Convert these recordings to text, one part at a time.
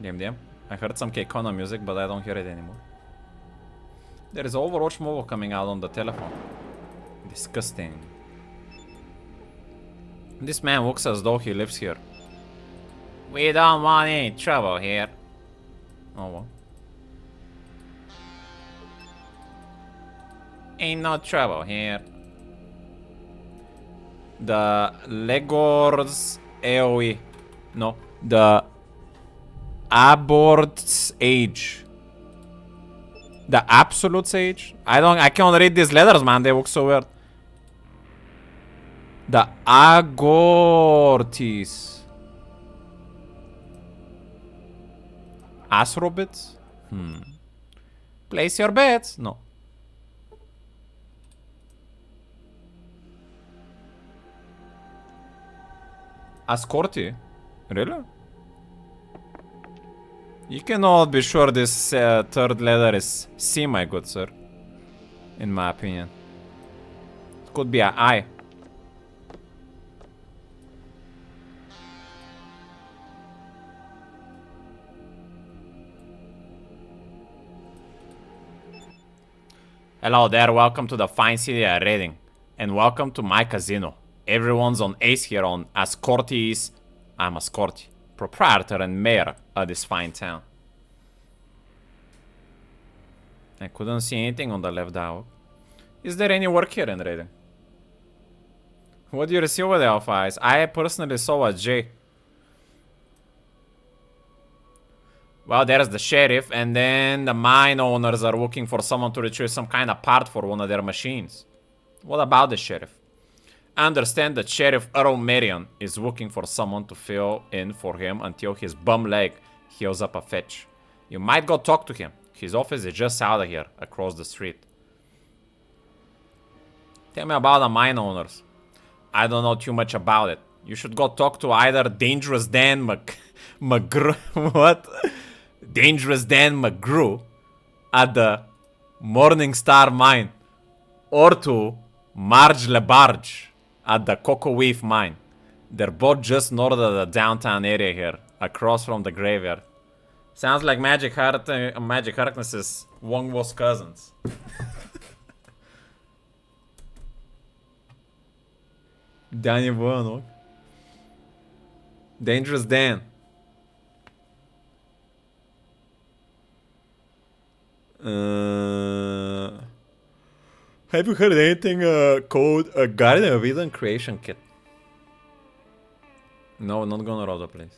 Damn. I heard some Keikono music, but I don't hear it anymore. There is Overwatch mobile coming out on the telephone. Disgusting. This man looks as though he lives here. We don't want any trouble here. Oh well. Ain't no trouble here. The Legor's AoE. No. The Abort's Age. The Absolute's Age? I can't read these letters, man. They look so weird. The Agortis. Asrobits? Place your bets. No. Ascorti? Really? You cannot be sure this third letter is C, my good sir. In my opinion. It could be an I. Hello there, welcome to the fine city of Reading. And welcome to my casino. Everyone's on ace here on Ascortis. I'm Ascorti, proprietor and mayor of this fine town. I couldn't see anything on the left dial. Is there any work here in Reading? What do you receive with the Alpha Eyes? I personally saw a J. Well, there's the sheriff, and then the mine owners are looking for someone to retrieve some kind of part for one of their machines. What about the sheriff? I understand that Sheriff Earl Marion is looking for someone to fill in for him until his bum leg heals up a fetch. You might go talk to him. His office is just out of here, across the street. Tell me about the mine owners. I don't know too much about it. You should go talk to either Dangerous Dan McGrew. What? Dangerous Dan McGrew at the Morning Star Mine. Or to Marge LeBarge at the Cocoa Reef Mine. They're both just north of the downtown area here, across from the graveyard. Sounds like Magic Harkness's Wong Wo's cousins. Danny Bono. Dangerous Dan. Have you heard anything called a Garden of Eden creation kit? No, not gonna roll the place.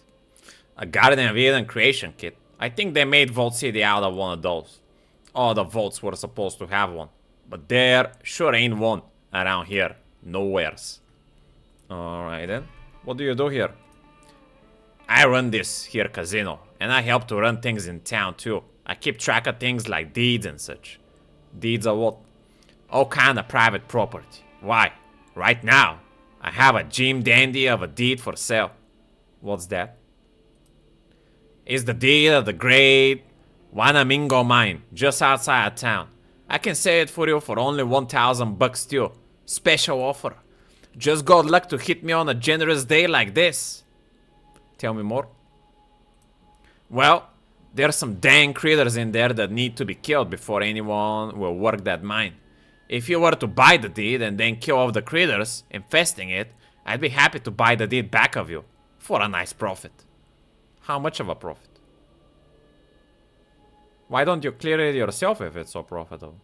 A Garden of Eden creation kit. I think they made Vault City out of one of those. All the vaults were supposed to have one. But there sure ain't one around here. Nowheres. Alright then. What do you do here? I run this here casino. And I help to run things in town too. I keep track of things like deeds and such. Deeds of what? All kind of private property. Why? Right now, I have a Jim Dandy of a deed for sale. What's that? It's the deed of the great Wanamingo mine, just outside of town. I can sell it for you for only 1,000 bucks too. Special offer. Just got luck to hit me on a generous day like this. Tell me more. Well, there's some dang critters in there that need to be killed before anyone will work that mine. If you were to buy the deed and then kill off the critters infesting it, I'd be happy to buy the deed back of you for a nice profit. How much of a profit? Why don't you clear it yourself if it's so profitable?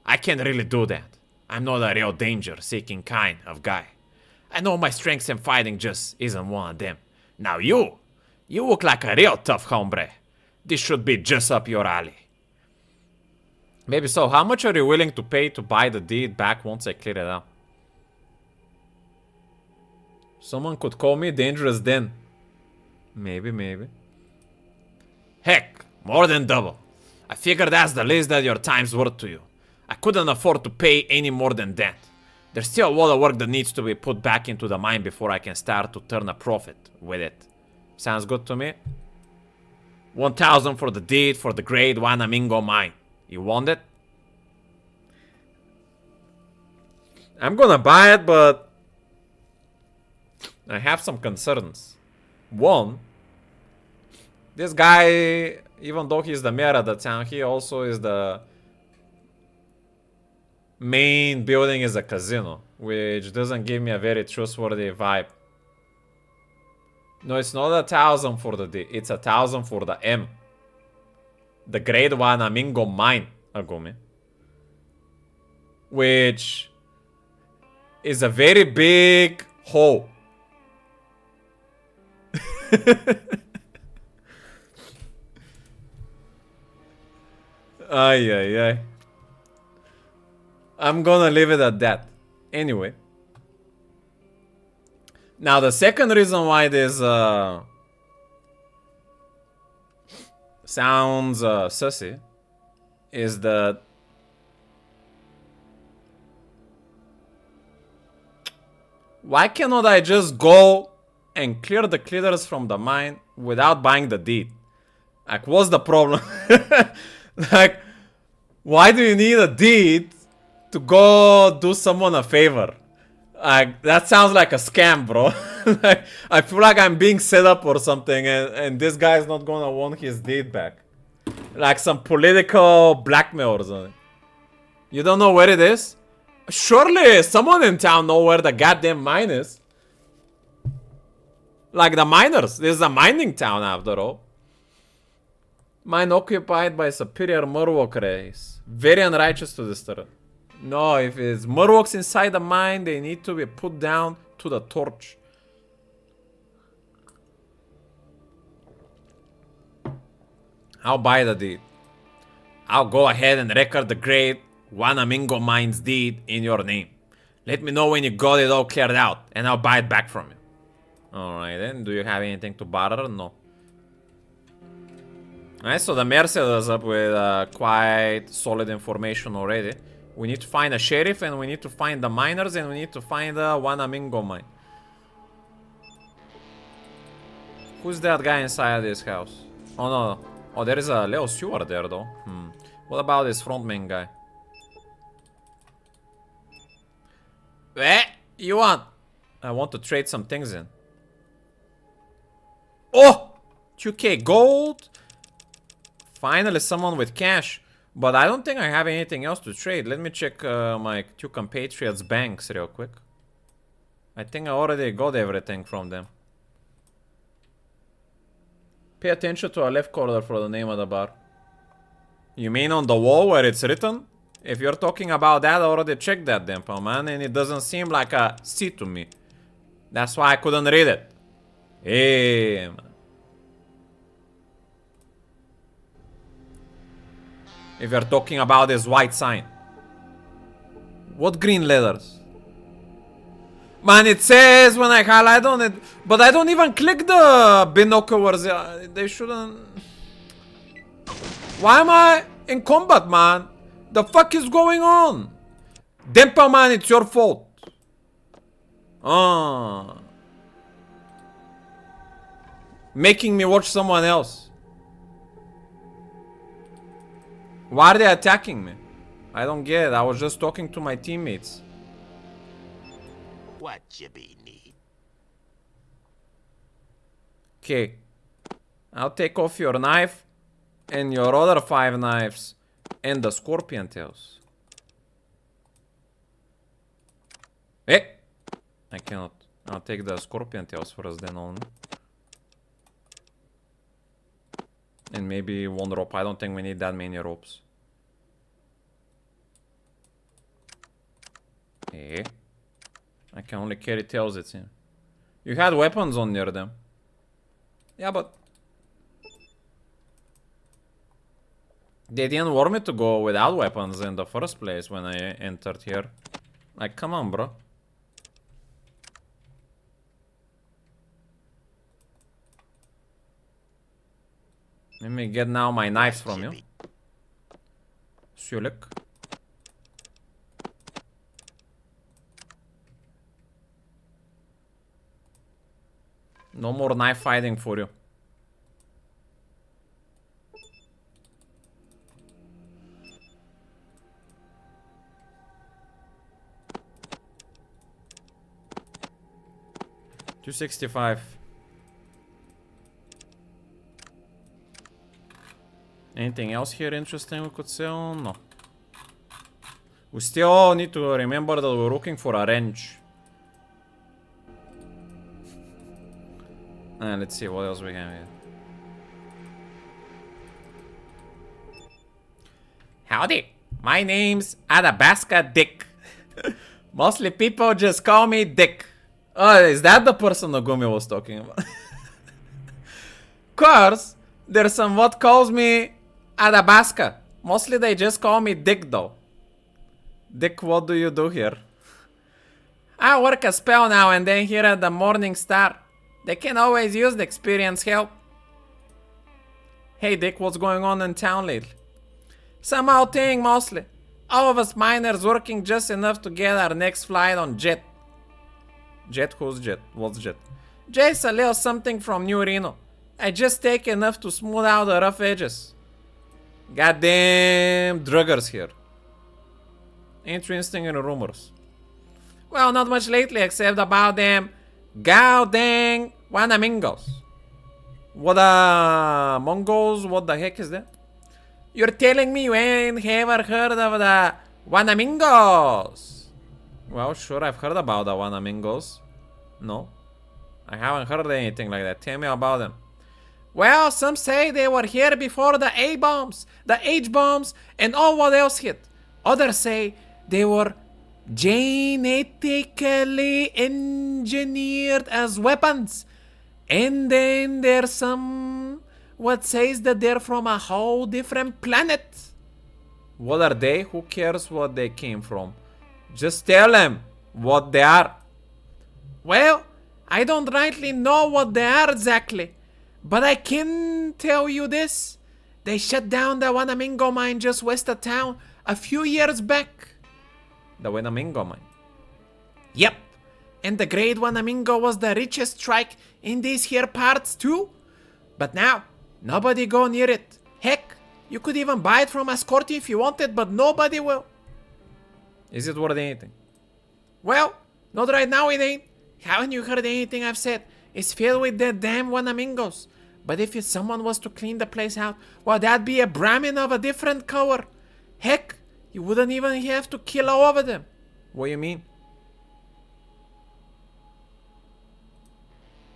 I can't really do that. I'm not a real danger-seeking kind of guy. I know my strengths in fighting just isn't one of them. Now you look like a real tough hombre. This should be just up your alley. Maybe so. How much are you willing to pay to buy the deed back once I clear it out? Someone could call me Dangerous Dan. Maybe. Heck, more than double. I figured that's the least that your time's worth to you. I couldn't afford to pay any more than that. There's still a lot of work that needs to be put back into the mine before I can start to turn a profit with it. Sounds good to me? 1,000 for the deed for the great Wanamingo mine. You want it? I'm gonna buy it, but I have some concerns. One, This guy, even though he's the mayor of the town, he also is the main building is a casino, which doesn't give me a very trustworthy vibe. No, it's not 1,000 for the D. It's 1,000 for the M. The grade 1 Amingo mine, Agumi. Which is a very big hole. Ay, ay, ay. I'm gonna leave it at that. Anyway. Now, the second reason why this sounds sussy is that why cannot I just go and clear the cleaners from the mine without buying the deed? Like, what's the problem? Like, why do you need a deed to go do someone a favor? Like, that sounds like a scam, bro. Like, I feel like I'm being set up or something, and this guy's not gonna want his deed back. Like some political blackmail or something. You don't know where it is? Surely someone in town know where the goddamn mine is. Like the miners. This is a mining town after all. Mine occupied by superior Murwok race. Very unrighteous to disturb. No, if it's Murwoks inside the mine, they need to be put down to the torch. I'll buy the deed. I'll go ahead and record the grade Wanamingo Mine's deed in your name. Let me know when you got it all cleared out, and I'll buy it back from you. Alright then, do you have anything to barter? No. Alright, so the mayor set us up with quite solid information already. We need to find a sheriff, and we need to find the miners, and we need to find the Wanamingo mine. Who's that guy inside this house? Oh no. Oh, there is a Leo Stewart there though. What about this frontman guy? Eh? You want? I want to trade some things in. Oh! 2k gold! Finally someone with cash. But I don't think I have anything else to trade. Let me check my two compatriots' banks real quick. I think I already got everything from them. Pay attention to our left corner for the name of the bar. You mean on the wall where it's written? If you're talking about that, I already checked that damn pal, man, and it doesn't seem like a C to me. That's why I couldn't read it. Hey, man. If you're talking about this white sign. What green letters? Man, it says when I highlight on it, but I don't even click the binoculars. They shouldn't. Why am I in combat, man? The fuck is going on? Dempa, man, it's your fault. Making me watch someone else. Why are they attacking me? I don't get it. I was just talking to my teammates. What you be need? Okay. I'll take off your knife and your other 5 knives and the scorpion tails. Eh! I cannot. I'll take the scorpion tails first then only. And maybe 1 rope. I don't think we need that many ropes. Eh? I can only carry tails, it seems. You had weapons on near them. Yeah, but they didn't want me to go without weapons in the first place when I entered here. Like, come on, bro. Let me get now my knives from you. Sülük. No more knife fighting for you. $265. Anything else here interesting we could sell? No. We still need to remember that we're looking for a wrench. And let's see what else we have here. Howdy, my name's Adabaska Dick. Mostly people just call me Dick. Oh, is that the person Nogumi was talking about? Course, there's somewhat calls me Adabaska. Mostly they just call me Dick though. Dick, what do you do here? I work a spell now and then here at the Morning Star. They can always use the experience help. Hey Dick, what's going on in town lately? Some old thing mostly. All of us miners working just enough to get our next flight on Jet. Jet? Who's Jet? What's Jet? Jet's a little something from New Reno. I just take enough to smooth out the rough edges. Goddamn druggers here. Interesting rumors. Well, not much lately except about them goddamn Wanamingos. What the Mongols? What the heck is that? You're telling me you ain't ever heard of the Wanamingos? Well, sure, I've heard about the Wanamingos. No, I haven't heard anything like that. Tell me about them. Well, some say they were here before the A-bombs, the H-bombs, and all what else hit. Others say they were genetically engineered as weapons. And then there's some what says that they're from a whole different planet. What are they? Who cares what they came from? Just tell them what they are. Well, I don't rightly know what they are exactly, but I can tell you this. They shut down the Wanamingo mine just west of town a few years back. The Wanamingo mine? Yep. And the Great Wanamingo was the richest strike in these here parts too. But now, nobody go near it. Heck, you could even buy it from Ascorti if you wanted, but nobody will. Is it worth anything? Well, not right now it ain't. Haven't you heard anything I've said? It's filled with the damn Wanamingos. But if someone was to clean the place out, well, that'd be a Brahmin of a different color. Heck, you wouldn't even have to kill all of them. What do you mean?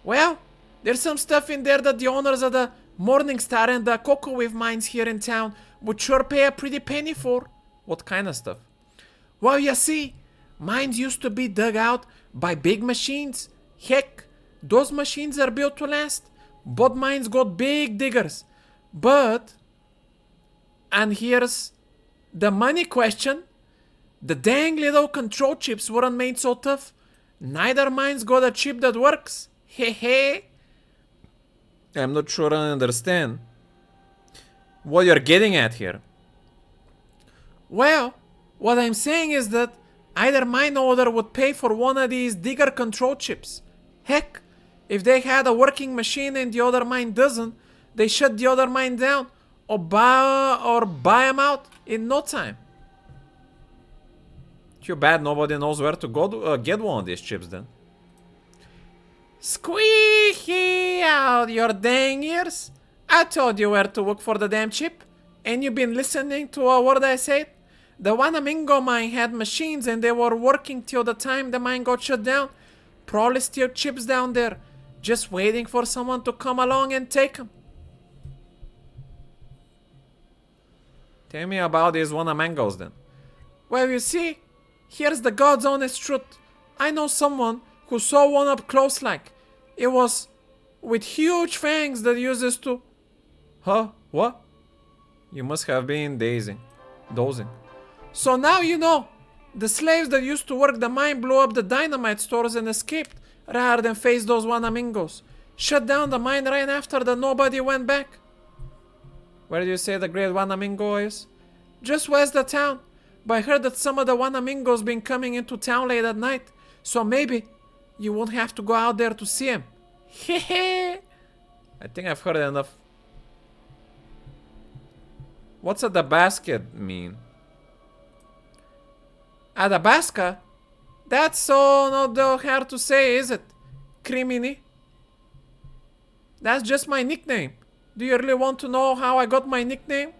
Well, there's some stuff in there that the owners of the Morning Star and the Cocoa Wave mines here in town would sure pay a pretty penny for. What kind of stuff? Well, you see, mines used to be dug out by big machines. Heck, those machines are built to last. Both mines got big diggers. But, and here's the money question, the dang little control chips weren't made so tough. Neither mine's got a chip that works. Hehe. I'm not sure I understand what you're getting at here. Well, what I'm saying is that either mine owner would pay for one of these digger control chips. Heck, if they had a working machine and the other mine doesn't, they shut the other mine down or buy them out in no time. Too bad nobody knows where to go to get one of these chips then. Squeaky out your dang ears. I told you where to look for the damn chip. And you've been listening to a word I said? The Wanamingo mine had machines and they were working till the time the mine got shut down. Probably still chips down there. Just waiting for someone to come along and take them. Tell me about these Wanamangos then. Well, you see, here's the God's honest truth. I know someone who saw one up close like. It was with huge fangs that uses to... Huh? What? You must have been dozing. So now you know. The slaves that used to work the mine blew up the dynamite stores and escaped rather than face those Wanamingos. Shut down the mine right after that nobody went back. Where do you say the Great Wanamingo is? Just west of town. But I heard that some of the Wanamingos been coming into town late at night. So maybe you won't have to go out there to see him. Hehe. I think I've heard enough. What's a basket mean? Adabaska? That's so not so hard to say, is it? Crimini? That's just my nickname. Do you really want to know how I got my nickname?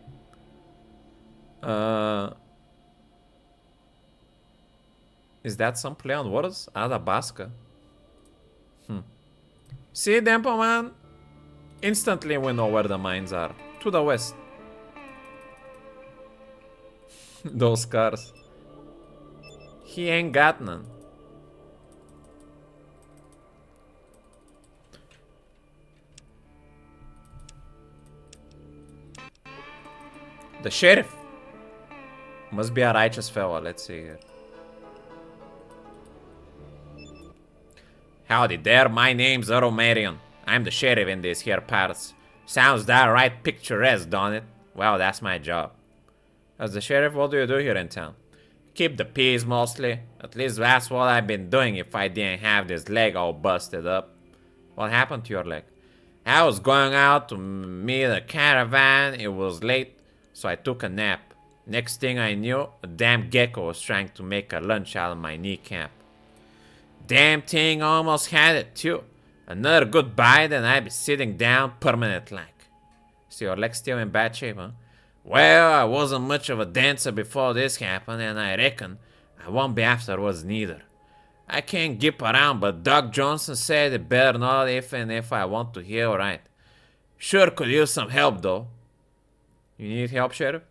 Is that some play on words? Athabasca. See, Dempo man? Instantly we know where the mines are. To the west. Those cars. He ain't got none. The sheriff. Must be a righteous fella. Let's see here. Howdy there, my name's Earl Marion. I'm the sheriff in these here parts. Sounds that right picturesque, don't it? Well, that's my job. As the sheriff, what do you do here in town? Keep the peace mostly. At least that's what I've been doing if I didn't have this leg all busted up. What happened to your leg? I was going out to meet a caravan. It was late, so I took a nap. Next thing I knew, a damn gecko was trying to make a lunch out of my kneecap. Damn thing almost had it too. Another good bite and I'd be sitting down permanent like. So your leg's still in bad shape, huh? Well, I wasn't much of a dancer before this happened, and I reckon I won't be afterwards neither. I can't gip around, but Doc Johnson said it better not if I want to hear right. Sure could use some help though. You need help, Sheriff?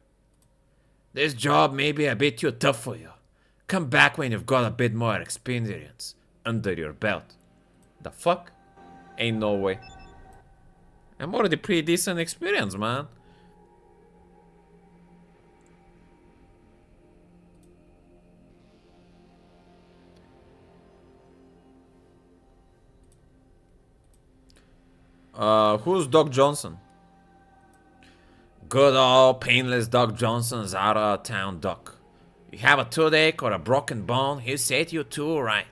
This job may be a bit too tough for you. Come back when you've got a bit more experience under your belt. The fuck? Ain't no way. I'm already pretty decent experience, man. Who's Doc Johnson? Good old painless Doc Johnson's out of town doc. You have a toothache or a broken bone, he'll say to you too, right?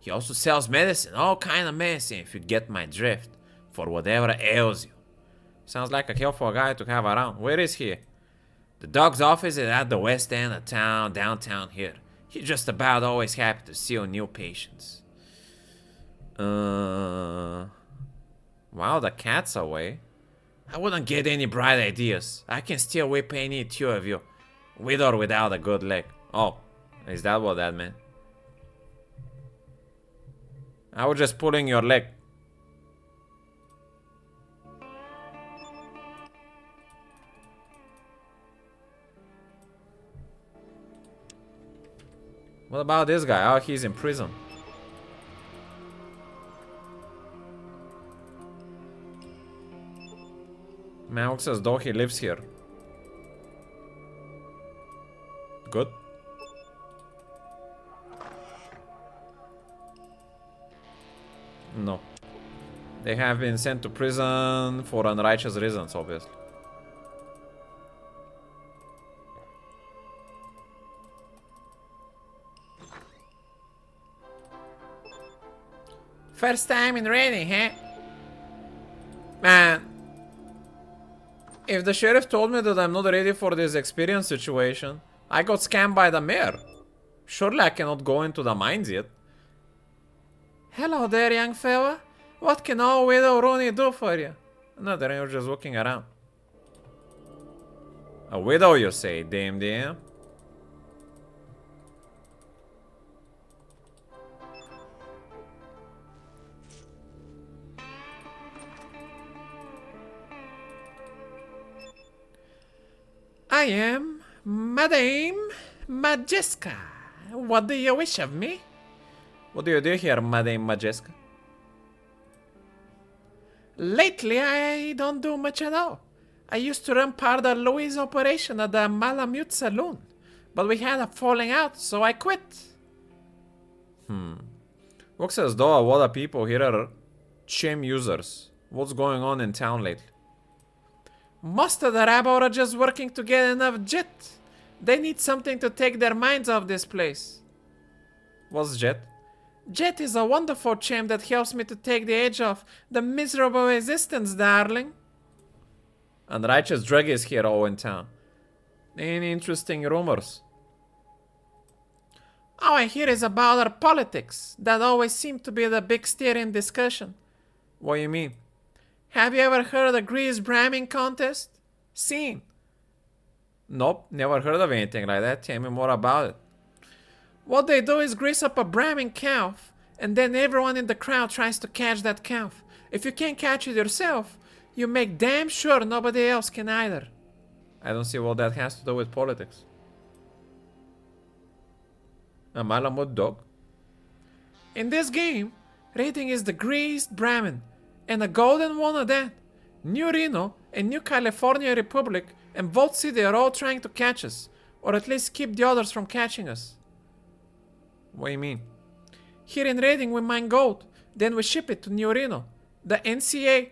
He also sells medicine, all kind of medicine if you get my drift, for whatever ails you. Sounds like a helpful guy to have around. Where is he? The doc's office is at the west end of town, downtown here. He's just about always happy to see new patients. Wow, the cat's away. I wouldn't get any bright ideas. I can still whip any two of you, with or without a good leg. Oh, is that what that meant? I was just pulling your leg. What about this guy? Oh, he's in prison. Man, looks as though he lives here. Good. No. They have been sent to prison for unrighteous reasons, obviously. First time in raiding, huh? Man. If the sheriff told me that I'm not ready for this experience situation, I got scammed by the mayor. Surely I cannot go into the mines yet. Hello there, young fella. What can old widow Rooney do for you? Nothing, you're just walking around. A widow, you say, damn. I am Madame Majeska. What do you wish of me? What do you do here, Madame Majeska? Lately, I don't do much at all. I used to run part of Louis' operation at the Malamute Saloon, but we had a falling out, so I quit. Looks as though a lot of people here are chim users. What's going on in town lately? Most of the rabble are just working to get enough jet. They need something to take their minds off this place. What's jet? Jet is a wonderful chim that helps me to take the edge off the miserable existence, darling. Unrighteous drug is here all in town. Any interesting rumors? All I hear is about our politics. That always seemed to be the big steer in discussion. What do you mean? Have you ever heard of the Grease Bramming contest? Seen? Nope, never heard of anything like that. Tell me more about it. What they do is grease up a bramming calf, and then everyone in the crowd tries to catch that calf. If you can't catch it yourself, you make damn sure nobody else can either. I don't see what that has to do with politics. A Malamute dog? In this game, rating is the greased Brahmin, and a golden one of that. New Reno and New California Republic and Vault City are all trying to catch us, or at least keep the others from catching us. What do you mean? Here in raiding we mine gold, then we ship it to New Reno, the NCA,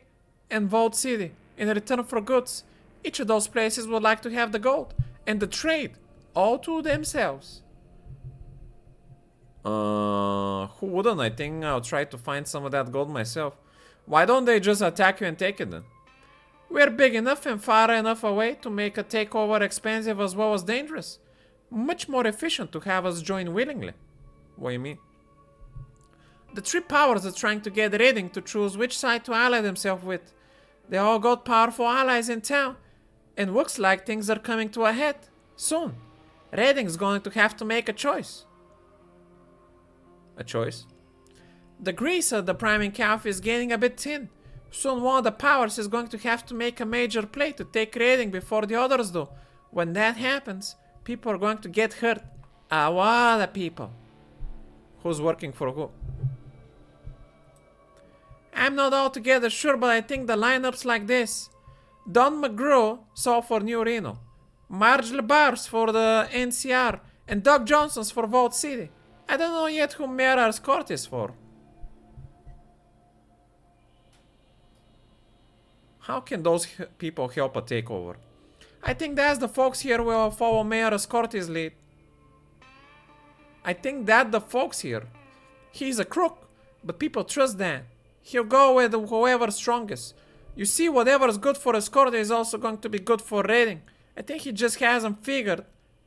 and Vault City in return for goods. Each of those places would like to have the gold, and the trade, all to themselves. Who wouldn't? I think I'll try to find some of that gold myself. Why don't they just attack you and take it then? We're big enough and far enough away to make a takeover expensive as well as dangerous. Much more efficient to have us join willingly. What do you mean? The three powers are trying to get raiding to choose which side to ally themselves with. They all got powerful allies in town, and looks like things are coming to a head soon. Raiding's going to have to make a choice. A choice? The grease of the priming calf is getting a bit thin. Soon one of the powers is going to have to make a major play to take raiding before the others do. When that happens, people are going to get hurt. A lot of people. Who's working for who? I'm not altogether sure, but I think the lineup's like this. Don McGrew saw for New Reno, Marge LeBars for the NCR, and Doug Johnson's for Vault City. I don't know yet who Mayor Escort is for. How can those people help a takeover? I think that's the folks here will follow Mayor Escort's lead. I think that the folks here. He's a crook, but people trust that. He'll go with whoever's strongest. You see, whatever's good for Escort is also going to be good for raiding. I think he just hasn't figured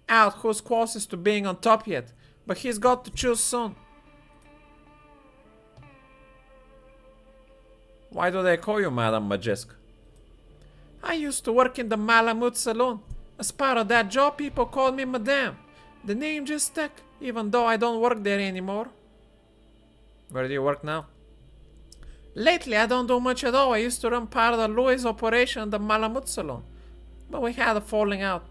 out who's closest to being on top yet, but he's got to choose soon. Why do they call you Madame Majesk? I used to work in the Malamute Saloon. As part of that job, people called me Madame. The name just stuck, even though I don't work there anymore. Where do you work now? Lately, I don't do much at all. I used to run part of the Louis operation at the Malamute Saloon, but we had a falling out.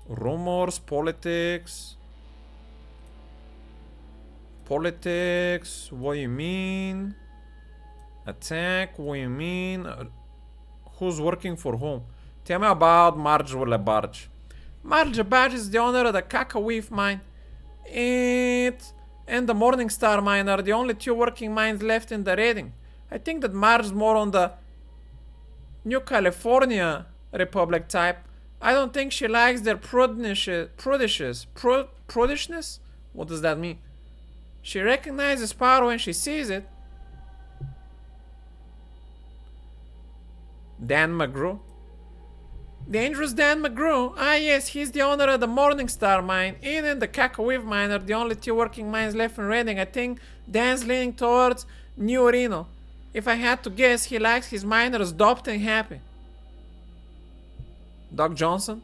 Rumors, politics. Politics, what do you mean? Attack, what do you mean? Who's working for whom? Tell me about Marge LeBarge. Marge LeBarge is the owner of the Cacaweef mine. It and the Morningstar mine are the only two working mines left in the raiding. I think that Marge's more on the New California Republic type. I don't think she likes their prudishness. What does that mean? She recognizes power when she sees it. Dan McGrew. Dangerous Dan McGrew. Ah yes, he's the owner of the Morningstar mine. Ian and the Cacaweef mine are the only two working mines left in raiding. I think Dan's leaning towards New Reno. If I had to guess, he likes his miners doped and happy. Doug Johnson?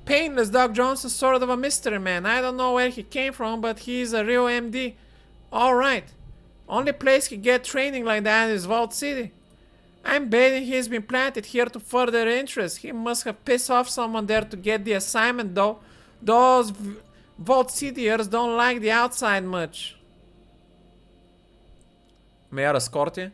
Painless Doug Johnson, sort of a mystery man. I don't know where he came from, but he's a real MD. Alright. Only place he get training like that is Vault City. I'm betting he's been planted here to further interest. He must have pissed off someone there to get the assignment though. Those Vault Cityers don't like the outside much. Mayor Escorte?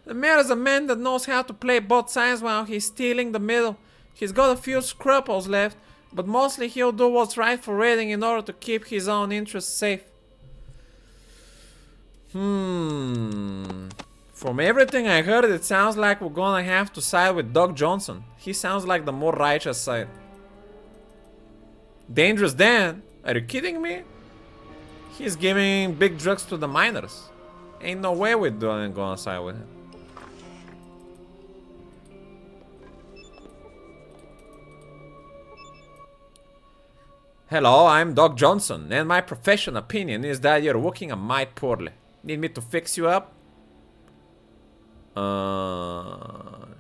The mayor is a man that knows how to play both sides while he's stealing the middle. He's got a few scruples left, but mostly he'll do what's right for raiding in order to keep his own interests safe. From everything I heard, it sounds like we're gonna have to side with Doug Johnson. He sounds like the more righteous side. Dangerous Dan? Are you kidding me? He's giving big drugs to the miners. Ain't no way we're gonna side with him. Hello, I'm Doc Johnson, and my professional opinion is that you're working a mite poorly. Need me to fix you up?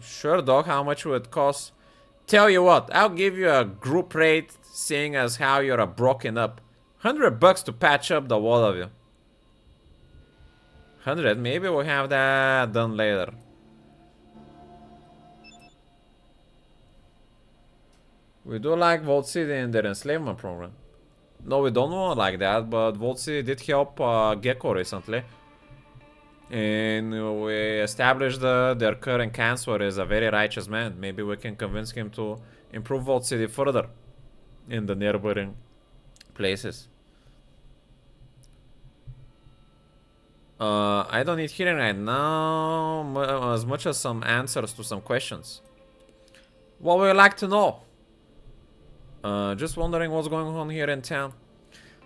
Sure, Doc, how much would it cost? Tell you what, I'll give you a group rate, seeing as how you're a broken up. $100 to patch up the wall of you. 100, maybe we'll have that done later. We do like Vault City and their enslavement program. No, we don't want like that, but Vault City did help Gecko recently. And we established their current chancellor is a very righteous man. Maybe we can convince him to improve Vault City further in the neighboring places. I don't need hearing right now as much as some answers to some questions. What would you like to know? Just wondering what's going on here in town.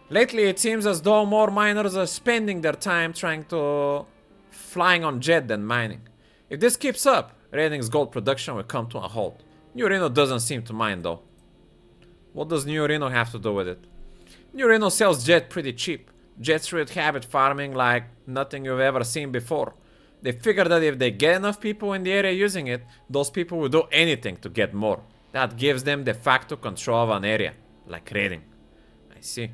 Lately it seems as though more miners are spending their time trying to flying on jet than mining. If this keeps up, Reading's gold production will come to a halt. New Reno doesn't seem to mind though. What does New Reno have to do with it? New Reno sells jet pretty cheap. Jets should habit farming like nothing you've ever seen before. They figure that if they get enough people in the area using it, those people will do anything to get more. That gives them de facto control of an area, like Reading. I see.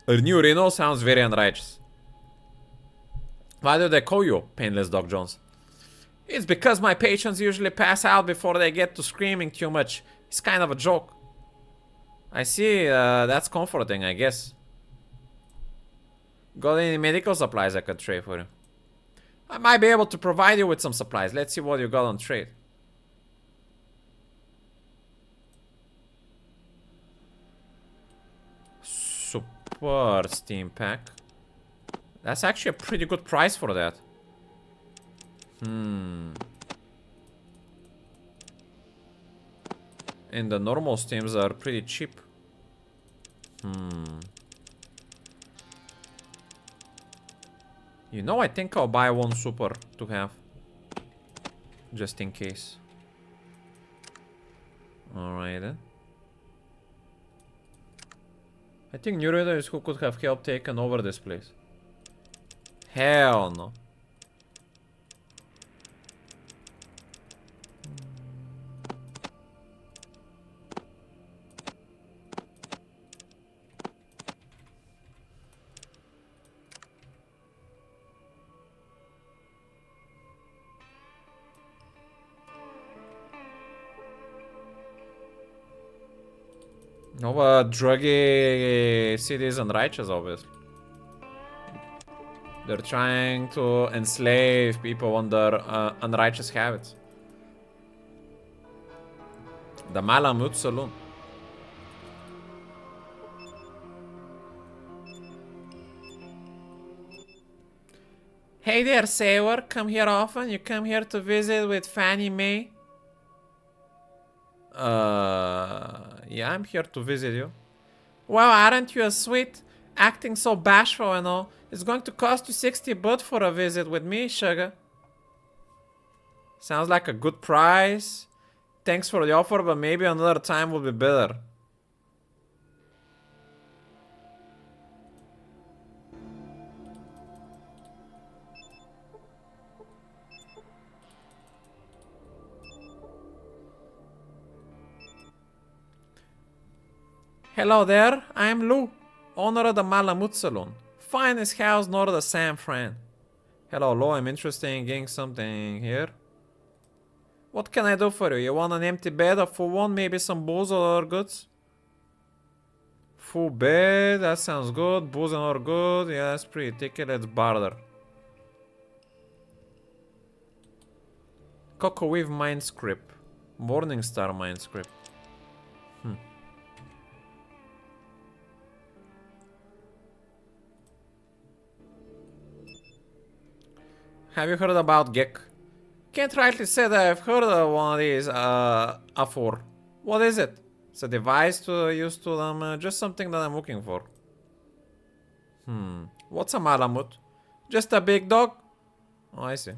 A New Reno sounds very unrighteous. Why do they call you Painless Doc Jones? It's because my patients usually pass out before they get to screaming too much. It's kind of a joke. I see, that's comforting, I guess. Got any medical supplies I could trade for you? I might be able to provide you with some supplies. Let's see what you got on trade. Super Steam Pack. That's actually a pretty good price for that. And the normal steams are pretty cheap. You know, I think I'll buy one super to have. Just in case. Alright then. I think New Raider is who could have helped taken over this place. Hell no. No, druggy cities and righteous, obviously. They're trying to enslave people under unrighteous habits. The Malamute Saloon. Hey there, sailor. Come here often? You come here to visit with Fannie Mae? Yeah, I'm here to visit you. Well, aren't you a sweet? Acting so bashful and all. It's going to cost you 60 baht for a visit with me, sugar. Sounds like a good price. Thanks for the offer, but maybe another time will be better. Hello there, I'm Lou, owner of the Malamute Saloon. Finest house north of San Fran. Hello, Lou, I'm interested in getting something here. What can I do for you? You want an empty bed, a full one, maybe some booze or goods? Full bed, that sounds good. Booze or good, yeah, that's pretty ticket. Let's barter. Cocoa Weave Mind Script. Morningstar Mind Script. Have you heard about Gek? Can't rightly say that I've heard of one of these, afore. What is it? It's a device to use to them, just something that I'm looking for. What's a Malamute? Just a big dog? Oh, I see.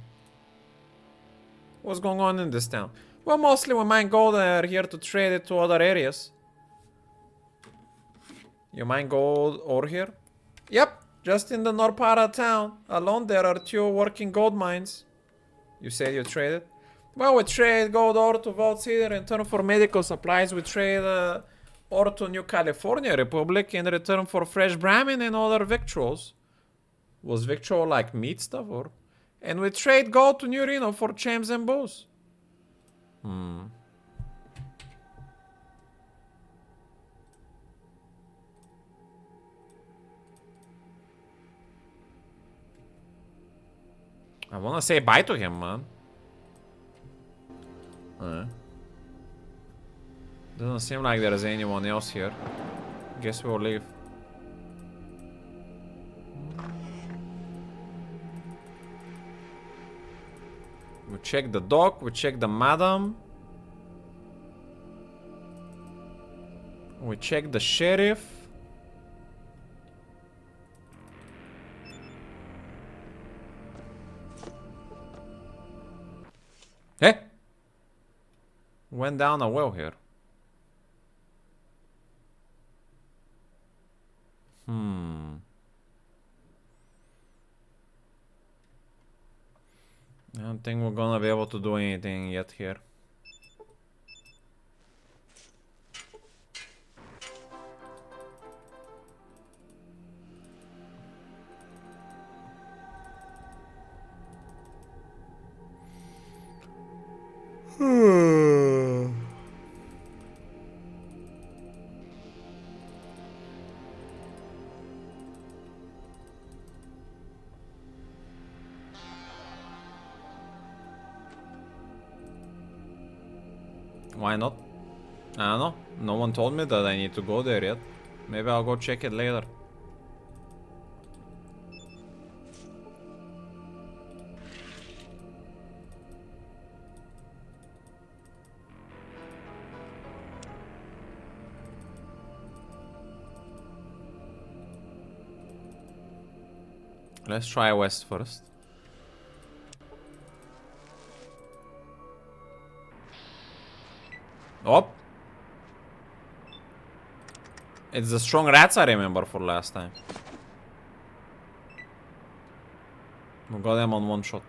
What's going on in this town? Well, mostly we might go there here to trade it to other areas. You mind go over here? Yep, just in the north part of town. Alone there are 2 working gold mines. You said you traded? Well, we trade gold ore to Vault City in return for medical supplies. We trade ore to New California Republic in return for fresh Brahmin and other victuals. Was victual like meat stuff or? And we trade gold to New Reno for champs and booze. I wanna say bye to him, man. Doesn't seem like there is anyone else here. Guess we'll leave. We check the dock, we check the madam. We check the sheriff. Hey! Went down a well here. I don't think we're gonna be able to do anything yet here. Why not? I don't know. No one told me that I need to go there yet. Maybe I'll go check it later. Let's try west first. Oh! It's the strong rats I remember for last time. We got them on one shot.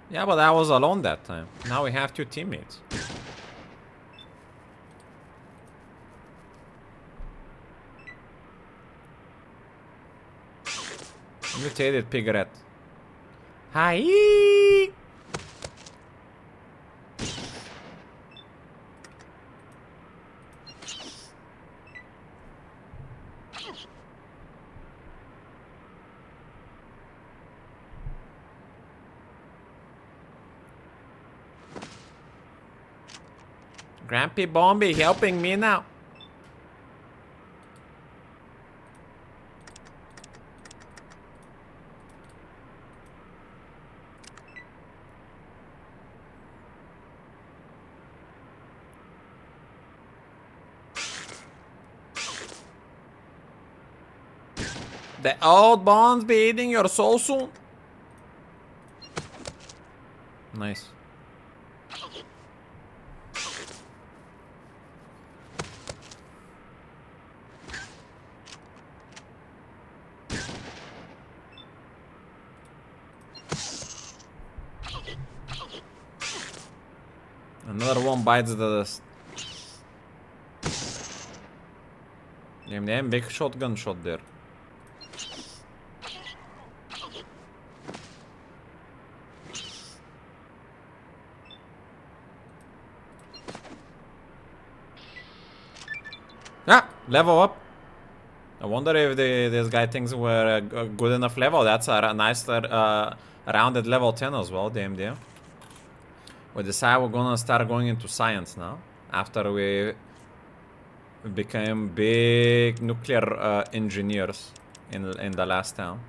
Yeah, but I was alone that time. Now we have 2 teammates. Mutated pig rat. Hi. Grampy Bombi helping me now. The old bonds be eating your soul soon. Nice. Another one bites the dust. Damn, big shotgun shot there. Ah, level up. I wonder if this guy thinks we're a good enough level. That's a nice rounded level 10 as well, damn. We decide we're gonna start going into science now. After we became big nuclear engineers in the last town.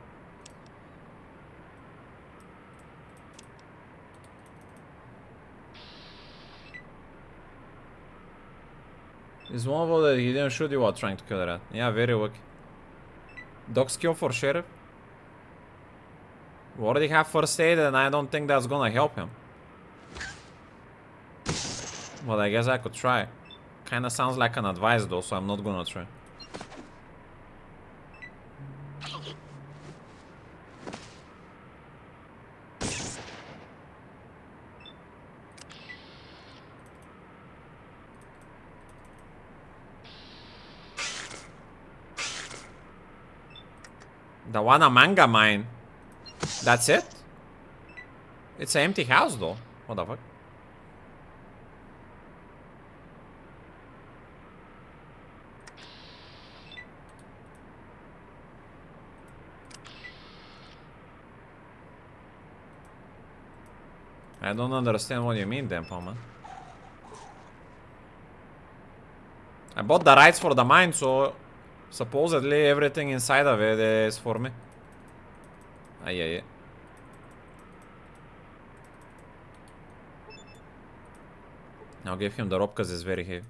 Is one of that he didn't shoot you while trying to kill that. Yeah, very weak. Dog skill for sheriff. We already have first aid and I don't think that's gonna help him. Well, I guess I could try. Kinda sounds like an advice though, so I'm not gonna try. The Wanamanga mine. That's it? It's an empty house though. What the fuck? I don't understand what you mean then, man. I bought the rights for the mine, so supposedly everything inside of it is for me. Yeah. I'll give him the rope because it's very heavy.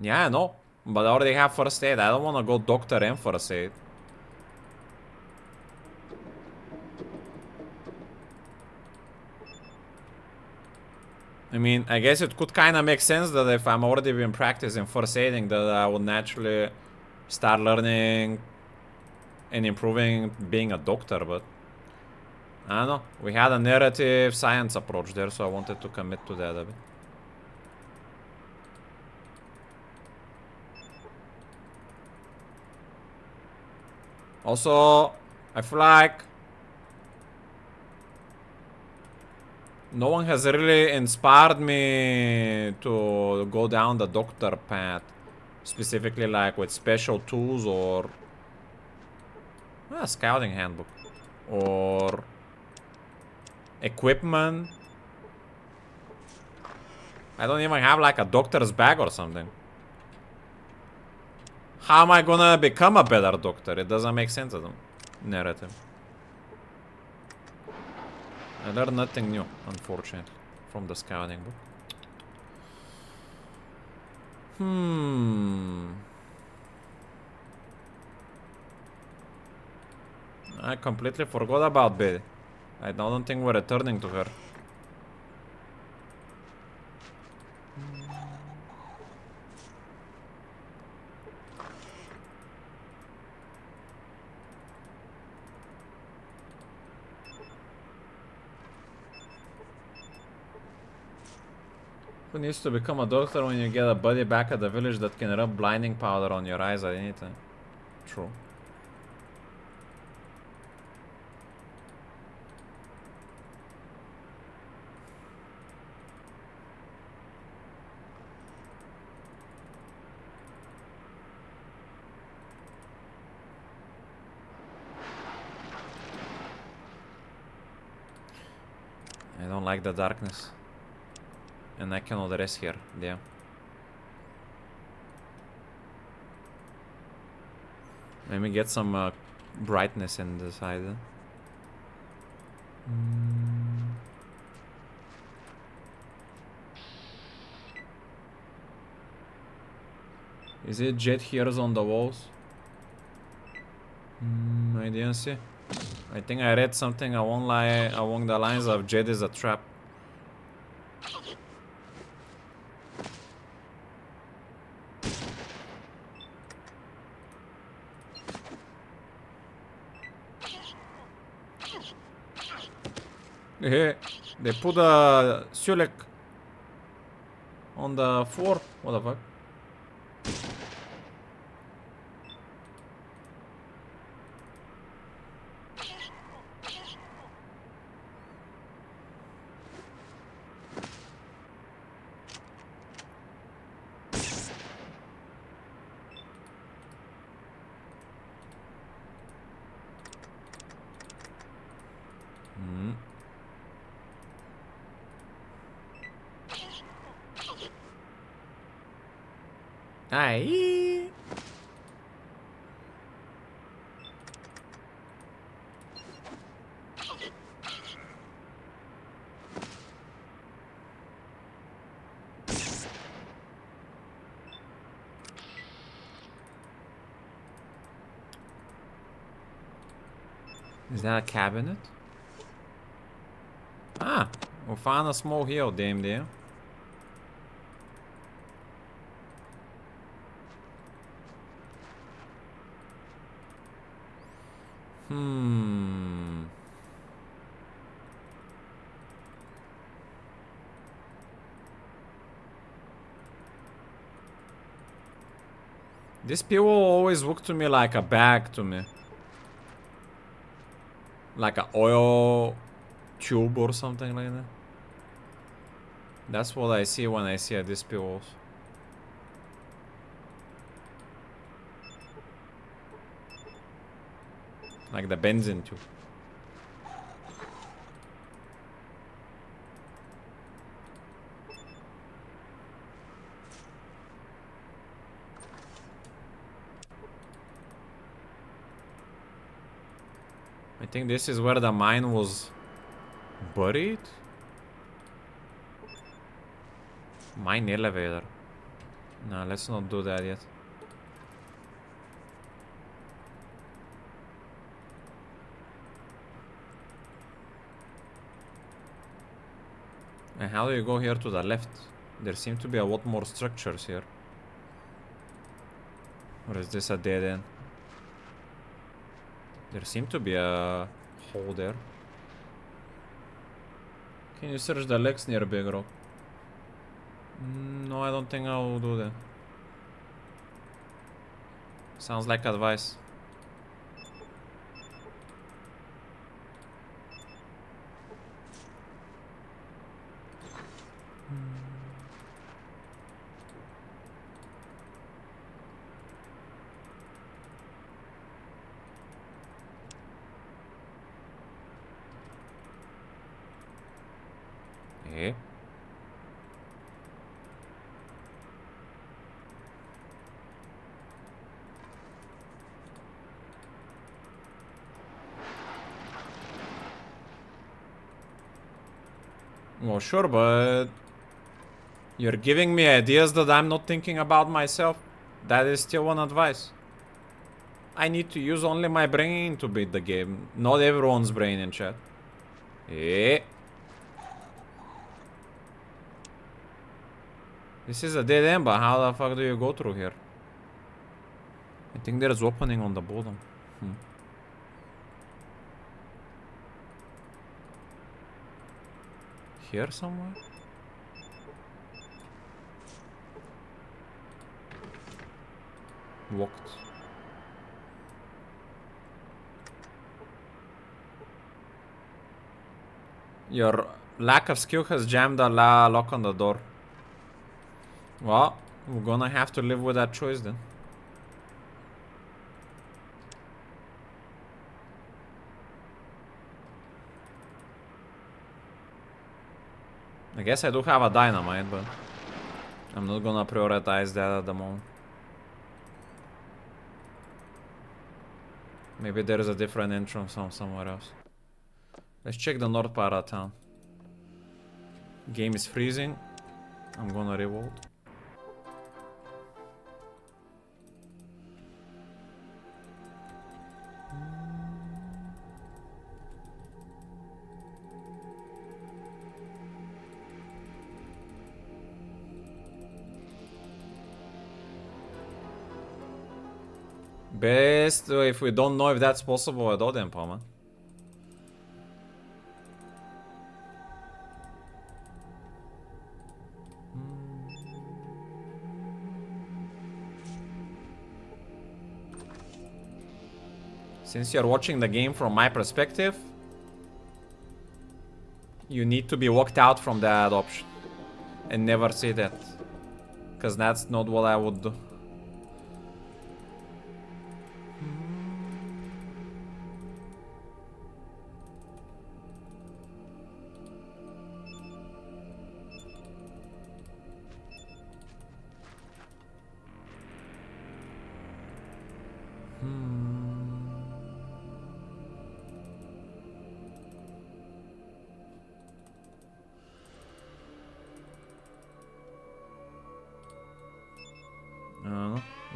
Yeah, I know. But I already have first aid. I don't want to go doctor and first aid. I mean, I guess it could kind of make sense that if I'm already been practicing first aiding, that I would naturally start learning and improving being a doctor, but I don't know. We had a narrative science approach there, so I wanted to commit to that a bit. Also, I feel like no one has really inspired me to go down the doctor path. Specifically like with special tools or scouting handbook. Or equipment. I don't even have like a doctor's bag or something. How am I gonna become a better doctor? It doesn't make sense as a narrative. I learned nothing new, unfortunately, from the scouting book. I completely forgot about Betty. I don't think we're returning to her. Who needs to become a doctor when you get a buddy back at the village that can rub blinding powder on your eyes at any time? True. I don't like the darkness. And I cannot rest here, yeah. Maybe get some brightness in the side. Is it jet hears on the walls? I didn't see. I think I read something along the lines of jet is a trap. Hey, they put a Sulek on the floor. What the fuck? Aye. Is that a cabinet? Ah, we found a small hill, DMD. This people always look to me like a bag to me. Like an oil tube or something like that. That's what I see when I see these pillows. Like the benzene tube. I think this is where the mine was buried. Mine elevator. No, let's not do that yet. And how do you go here to the left? There seem to be a lot more structures here. Or is this a dead end? There seem to be a hole there. Can you search the legs near Big Rock? No, I don't think I will do that. Sounds like advice. Yeah. Well, sure, but you're giving me ideas that I'm not thinking about myself. That is still one advice. I need to use only my brain to beat the game, not everyone's brain in chat. Yeah. This is a dead end, but how the fuck do you go through here? I think there's opening on the bottom. Here somewhere? Locked. Your lack of skill has jammed the lock on the door. Well, we're gonna have to live with that choice then. I guess I do have a dynamite, but I'm not gonna prioritize that at the moment. Maybe there is a different entrance from somewhere else. Let's check the north part of town. Game is freezing. I'm gonna revolt. Best if we don't know if that's possible at all then, Palma. Since you're watching the game from my perspective, you need to be walked out from that option. And never say that. Because that's not what I would do.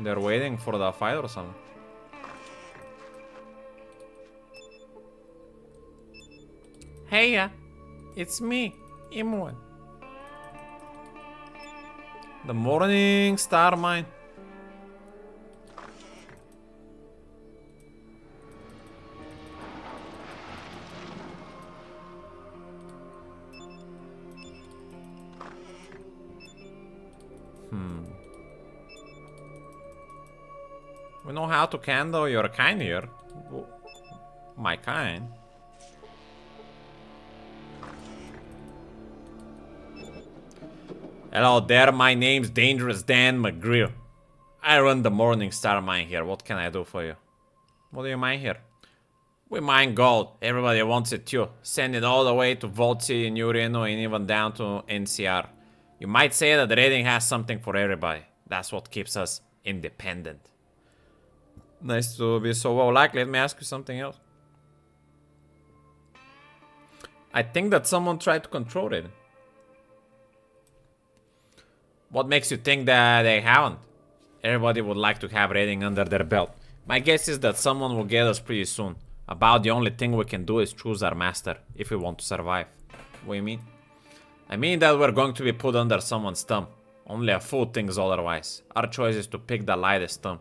They're waiting for the fight or something. Hey, yeah. It's me, Imwan. The morning star mine. We know how to handle your kind here. My kind. Hello there, my name's Dangerous Dan McGreer. I run the Morning Star mine here. What can I do for you? What do you mine here? We mine gold. Everybody wants it too. Send it all the way to Vault City, New Reno, and even down to NCR. You might say that the rating has something for everybody. That's what keeps us independent. Nice to be so well liked. Let me ask you something else. I think that someone tried to control it. What makes you think that they haven't? Everybody would like to have rating under their belt. My guess is that someone will get us pretty soon. About the only thing we can do is choose our master, if we want to survive. What do you mean? I mean that we're going to be put under someone's thumb. Only a fool thinks otherwise. Our choice is to pick the lightest thumb.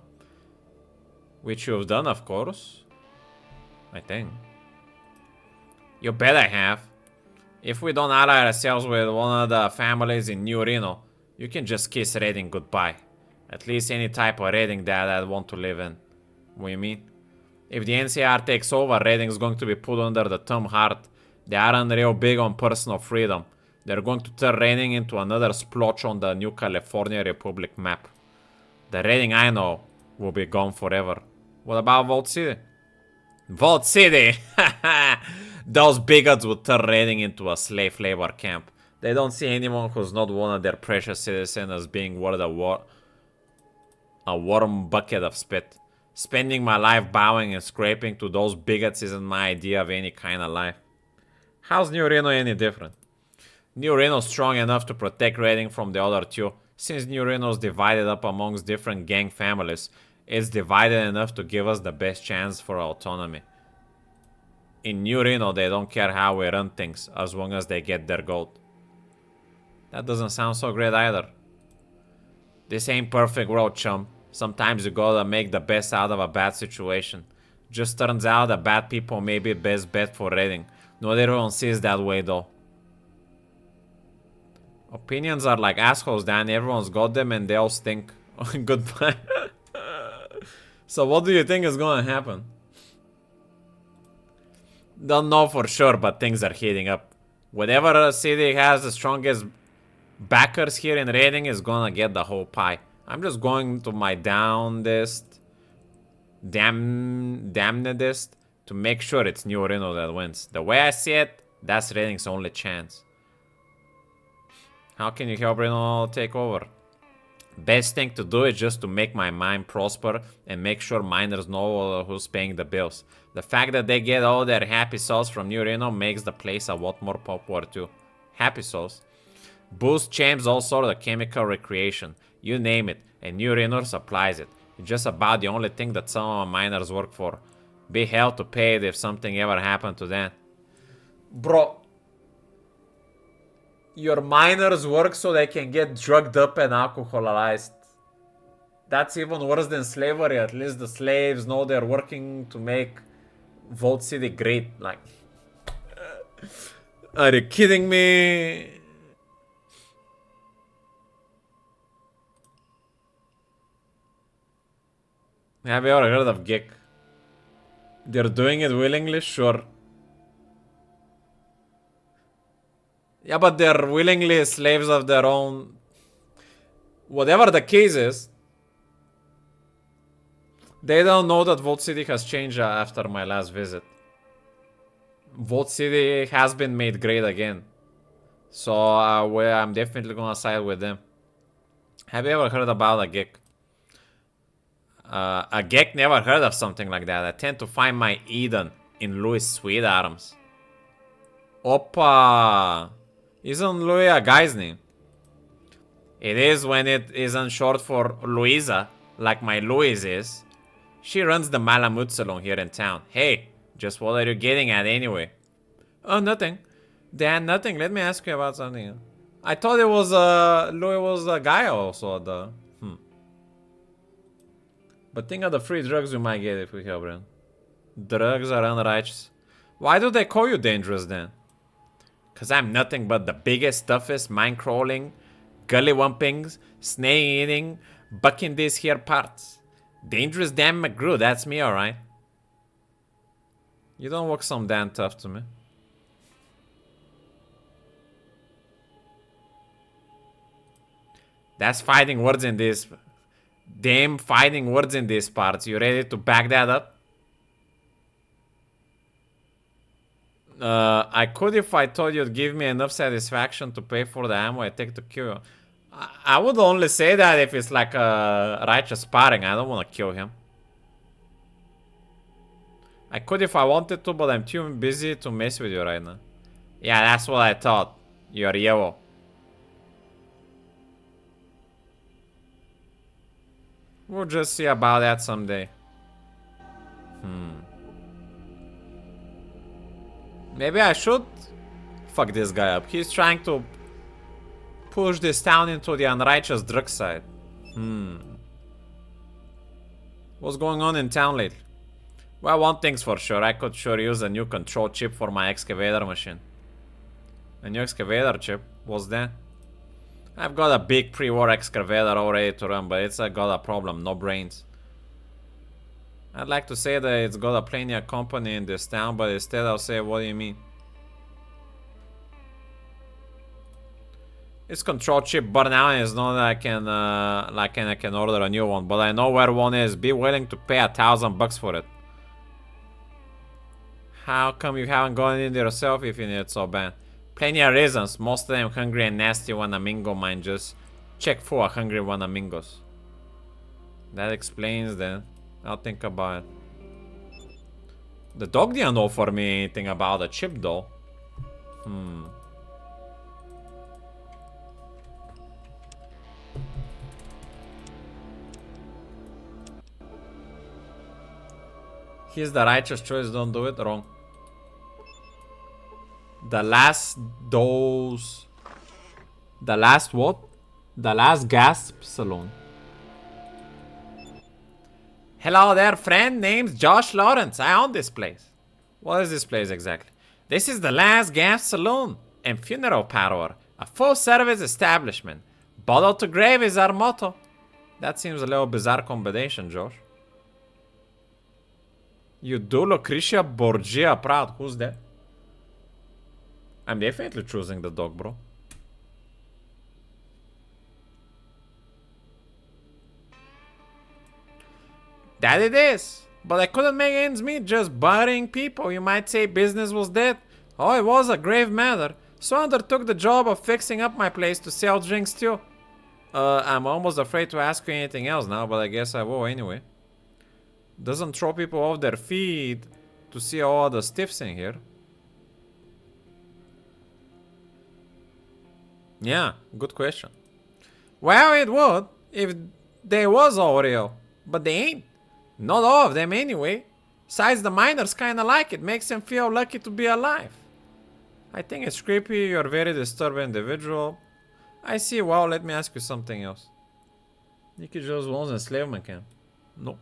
Which you've done, of course. I think. You bet I have. If we don't ally ourselves with one of the families in New Reno, you can just kiss raiding goodbye. At least any type of raiding that I'd want to live in. What do you mean? If the NCR takes over, raiding is going to be put under the thumb hard. They aren't real big on personal freedom. They're going to turn raiding into another splotch on the new California Republic map. The raiding I know will be gone forever. What about Vault City? Vault City! Those bigots would turn raiding into a slave labor camp. They don't see anyone who's not one of their precious citizens as being worth a warm bucket of spit. Spending my life bowing and scraping to those bigots isn't my idea of any kind of life. How's New Reno any different? New Reno's strong enough to protect raiding from the other two. Since New Reno's divided up amongst different gang families, it's divided enough to give us the best chance for autonomy. In New Reno, they don't care how we run things, as long as they get their gold. That doesn't sound so great either. This ain't perfect world, chum. Sometimes you gotta make the best out of a bad situation. Just turns out that bad people may be best bet for raiding. Not everyone sees that way though. Opinions are like assholes, Dan. Everyone's got them and they all stink. Goodbye. So what do you think is gonna happen? Don't know for sure, but things are heating up. Whatever city has the strongest backers here in raiding is gonna get the whole pie. I'm just going to my damnedest to make sure it's New Reno that wins. The way I see it, that's raiding's only chance. How can you help Reno take over? Best thing to do is just to make my mine prosper and make sure miners know who's paying the bills. The fact that they get all their happy souls from New Reno makes the place a lot more popular too. Happy souls. Boost champs all sort of chemical recreation. You name it, and New Reno supplies it. It's just about the only thing that some of my miners work for. Be hell to pay it if something ever happened to them. Bro. Your miners work so they can get drugged up and alcoholized. That's even worse than slavery. At least the slaves know they're working to make Vault City great. Like, are you kidding me? Have you ever heard of Geek? They're doing it willingly, sure. Yeah, but they're willingly slaves of their own. Whatever the case is, they don't know that Vault City has changed after my last visit. Vault City has been made great again. So I'm definitely gonna side with them. Have you ever heard about a Geek? A Geek never heard of something like that. I tend to find my Eden in Louis' sweet arms. Oppa! Isn't Louis a guy's name? It is when it isn't short for Louisa, like my Louise is. She runs the Malamute salon here in town. Hey, just what are you getting at anyway? Oh, nothing. Dan, nothing. Let me ask you about something. I thought it was Louis was a guy also. But think of the free drugs you might get if we help him. Drugs are unrighteous. Why do they call you dangerous then? Cause I'm nothing but the biggest, toughest, mind crawling, gully wumpings, snake eating, bucking these here parts. Dangerous Dan McGrew, that's me, alright. You don't look some damn tough to me. That's fighting words in this. Damn fighting words in these parts. You ready to back that up? I could if I told you'd give me enough satisfaction to pay for the ammo I take to kill you. I would only say that if it's like a righteous sparring. I don't want to kill him. I could if I wanted to, but I'm too busy to mess with you right now. Yeah, that's what I thought. You're yellow. We'll just see about that someday. Maybe I should fuck this guy up. He's trying to push this town into the unrighteous drug side. What's going on in town lately? Well, one thing's for sure. I could sure use a new control chip for my excavator machine. A new excavator chip? What's that? I've got a big pre-war excavator all ready to run, but it's got a problem. No brains. I'd like to say that it's got a plenty of company in this town, but instead I'll say, what do you mean? This control chip burned out and it's not that I can order a new one, but I know where one is. Be willing to pay $1,000 for it. How come you haven't gone in there yourself if you need it so bad? Plenty of reasons. Most of them hungry and nasty Wanamingo mine just check for a hungry Wanamingos. That explains then. I'll think about it. The dog didn't offer me anything about the chip though. He's the righteous choice, don't do it. Wrong. The last dose. The last what? The last gasp saloon. Hello there, friend. Name's Josh Lawrence. I own this place. What is this place exactly? This is the Last Gasp Saloon and Funeral Parlor, a full-service establishment. Bottle to grave is our motto. That seems a little bizarre combination, Josh. You do Lucretia Borgia proud. Who's that? I'm definitely choosing the dog, bro. That it is. But I couldn't make ends meet just burying people. You might say business was dead. Oh, it was a grave matter. So I undertook the job of fixing up my place to sell drinks too. I'm almost afraid to ask you anything else now, but I guess I will anyway. Doesn't throw people off their feet to see all the stiffs in here. Yeah, good question. Well, it would if they was all real, but they ain't. Not all of them anyway. Besides, the miners kinda like it. Makes them feel lucky to be alive. I think it's creepy. You're a very disturbing individual. I see. Well, let me ask you something else. Nicky Joe's owns enslavement camp. No.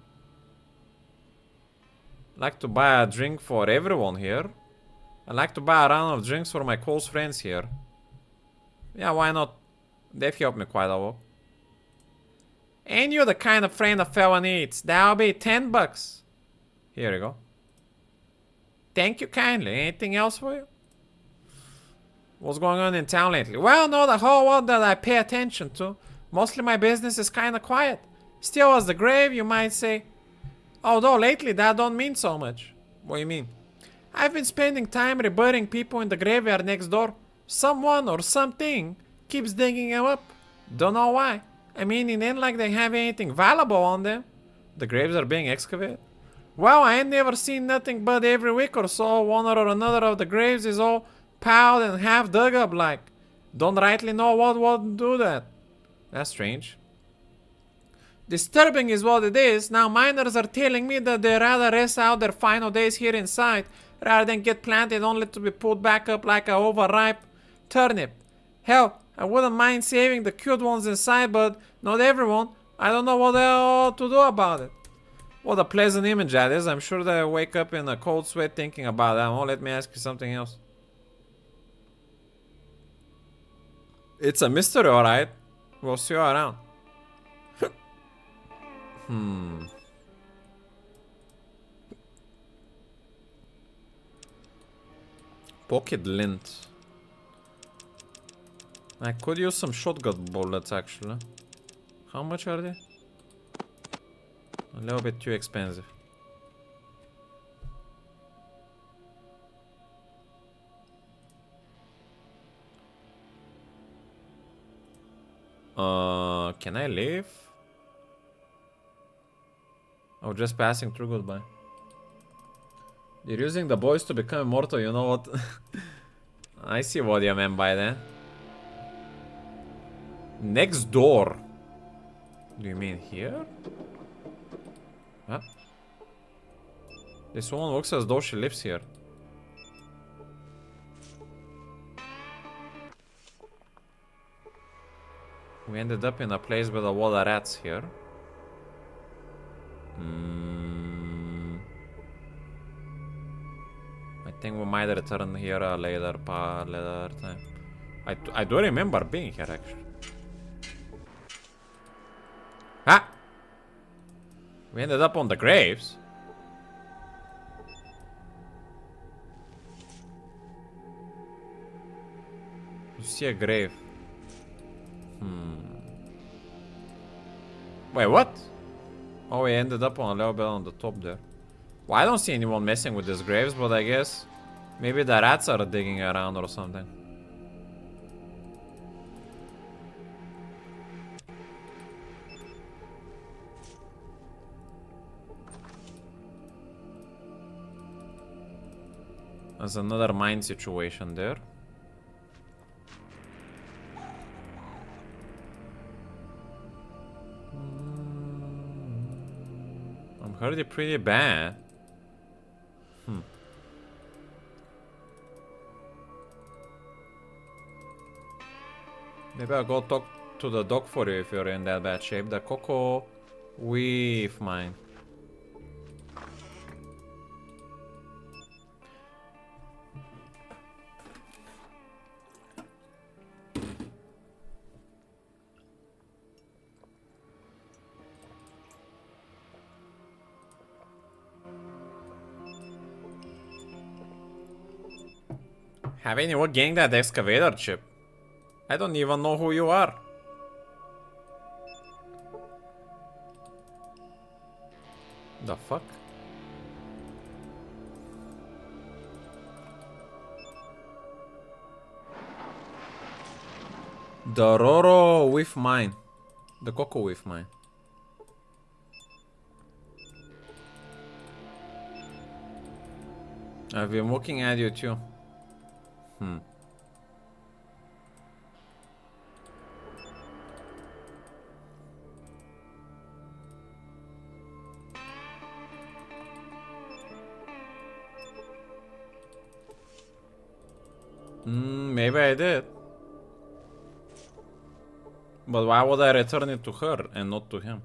Like to buy a drink for everyone here. I like to buy a round of drinks for my close friends here. Yeah, why not? They've helped me quite a lot. Ain't you the kind of friend a fella needs? That'll be $10. Here you go. Thank you kindly. Anything else for you? What's going on in town lately? Well, not a whole lot that I pay attention to. Mostly my business is kinda quiet. Still as the grave, you might say. Although lately that don't mean so much. What do you mean? I've been spending time rebutting people in the graveyard next door. Someone or something keeps digging them up. Don't know why. I mean, it ain't like they have anything valuable on them. The graves are being excavated. Well, I ain't never seen nothing but every week or so one or another of the graves is all piled and half dug up like. Don't rightly know what would do that. That's strange. Disturbing is what it is. Now miners are telling me that they'd rather rest out their final days here inside rather than get planted only to be pulled back up like a overripe turnip. Hell, I wouldn't mind saving the cute ones inside, but not everyone. I don't know what to do about it. What a pleasant image that is. I'm sure that I wake up in a cold sweat thinking about that. Oh, let me ask you something else. It's a mystery, alright. We'll see you around. Pocket lint. I could use some shotgun bullets actually. How much are they? A little bit too expensive. Can I leave? Oh, just passing through, goodbye. You're using the boys to become immortal, you know what? I see what you meant by that. Next door. Do you mean here? Huh? This woman looks as though she lives here. We ended up in a place with a lot of rats here. I think we might return here later time. I do remember being here actually. Ah! We ended up on the graves. You see a grave. Wait, what? Oh, we ended up on a little bit on the top there. Well, I don't see anyone messing with these graves, but I guess maybe the rats are digging around or something. There's another mine situation there. I'm hurting pretty bad. Maybe I'll go talk to the dog for you if you're in that bad shape. The Coco Weave mine. Have anyone gained that excavator chip? I don't even know who you are. The fuck? The Roro Whiff Mine. The Coco Whiff Mine. I've been looking at you too. Maybe I did. But why would I return it to her and not to him?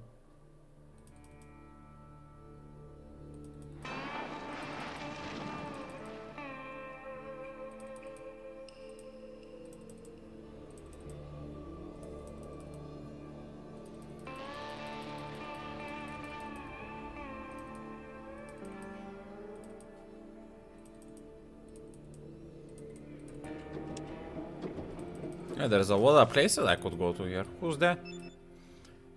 Yeah, there's a lot of places I could go to here. Who's that?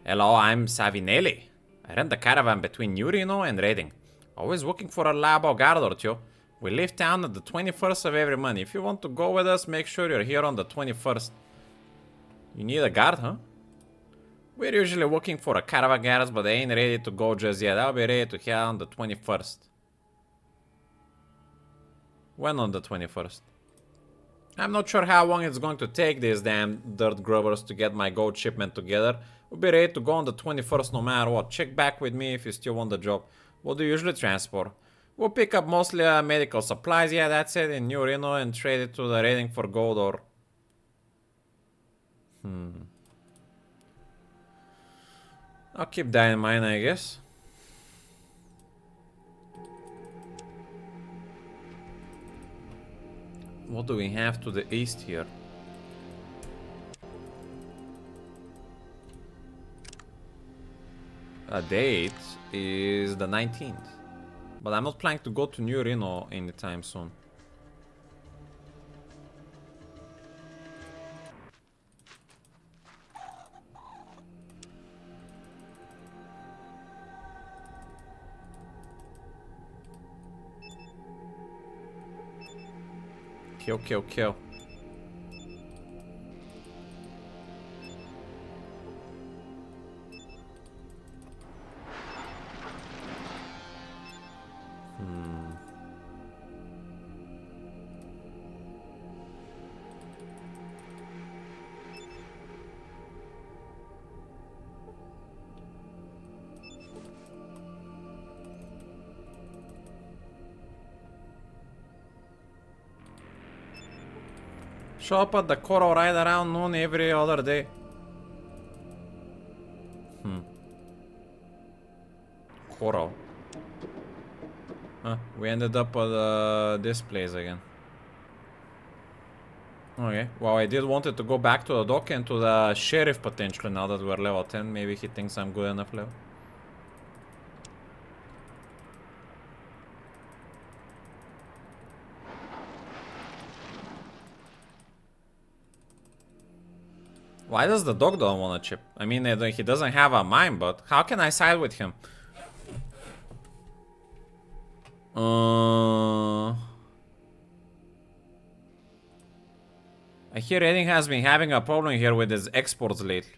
Hello, I'm Savinelli. I run the caravan between Urino and Reading. Always looking for a labo guard or two. We leave town on the 21st of every month. If you want to go with us, make sure you're here on the 21st. You need a guard, huh? We're usually looking for a caravan guards, but they ain't ready to go just yet. I'll be ready to head on the 21st. When on the 21st? I'm not sure how long it's going to take these damn dirt grubbers to get my gold shipment together. We'll be ready to go on the 21st no matter what. Check back with me if you still want the job. What do you usually transport? We'll pick up mostly medical supplies, yeah, that's it, in New Reno and trade it to the raiding for gold or... I'll keep that in mind, I guess. What do we have to the east here? A date is the 19th. But I'm not planning to go to New Reno anytime soon. Kill, kill, kill. Show up at the Coro right around noon every other day. Coro. Huh, we ended up at this place again. Okay, well I did wanted to go back to the dock and to the sheriff potentially now that we're level 10. Maybe he thinks I'm good enough level. Why does the dog don't want a chip? I mean, he doesn't have a mine, but how can I side with him? I hear Redding has been having a problem here with his exports lately.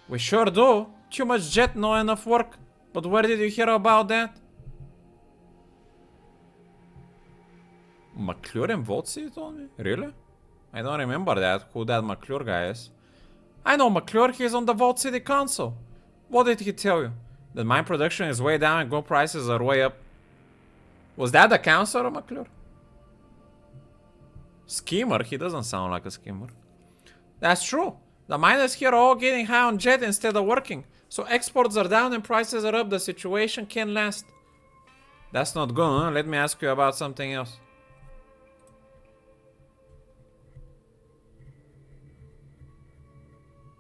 We sure do. Too much jet, not enough work. But where did you hear about that? McClure and Voltzy, you told me? Really? I don't remember that, who that McClure guy is. I know McClure, he's on the Vault City Council. What did he tell you? That mine production is way down and gold prices are way up. Was that the councilor, McClure? Schemer? He doesn't sound like a schemer. That's true. The miners here are all getting high on jet instead of working. So exports are down and prices are up. The situation can't last. That's not good, huh? Let me ask you about something else.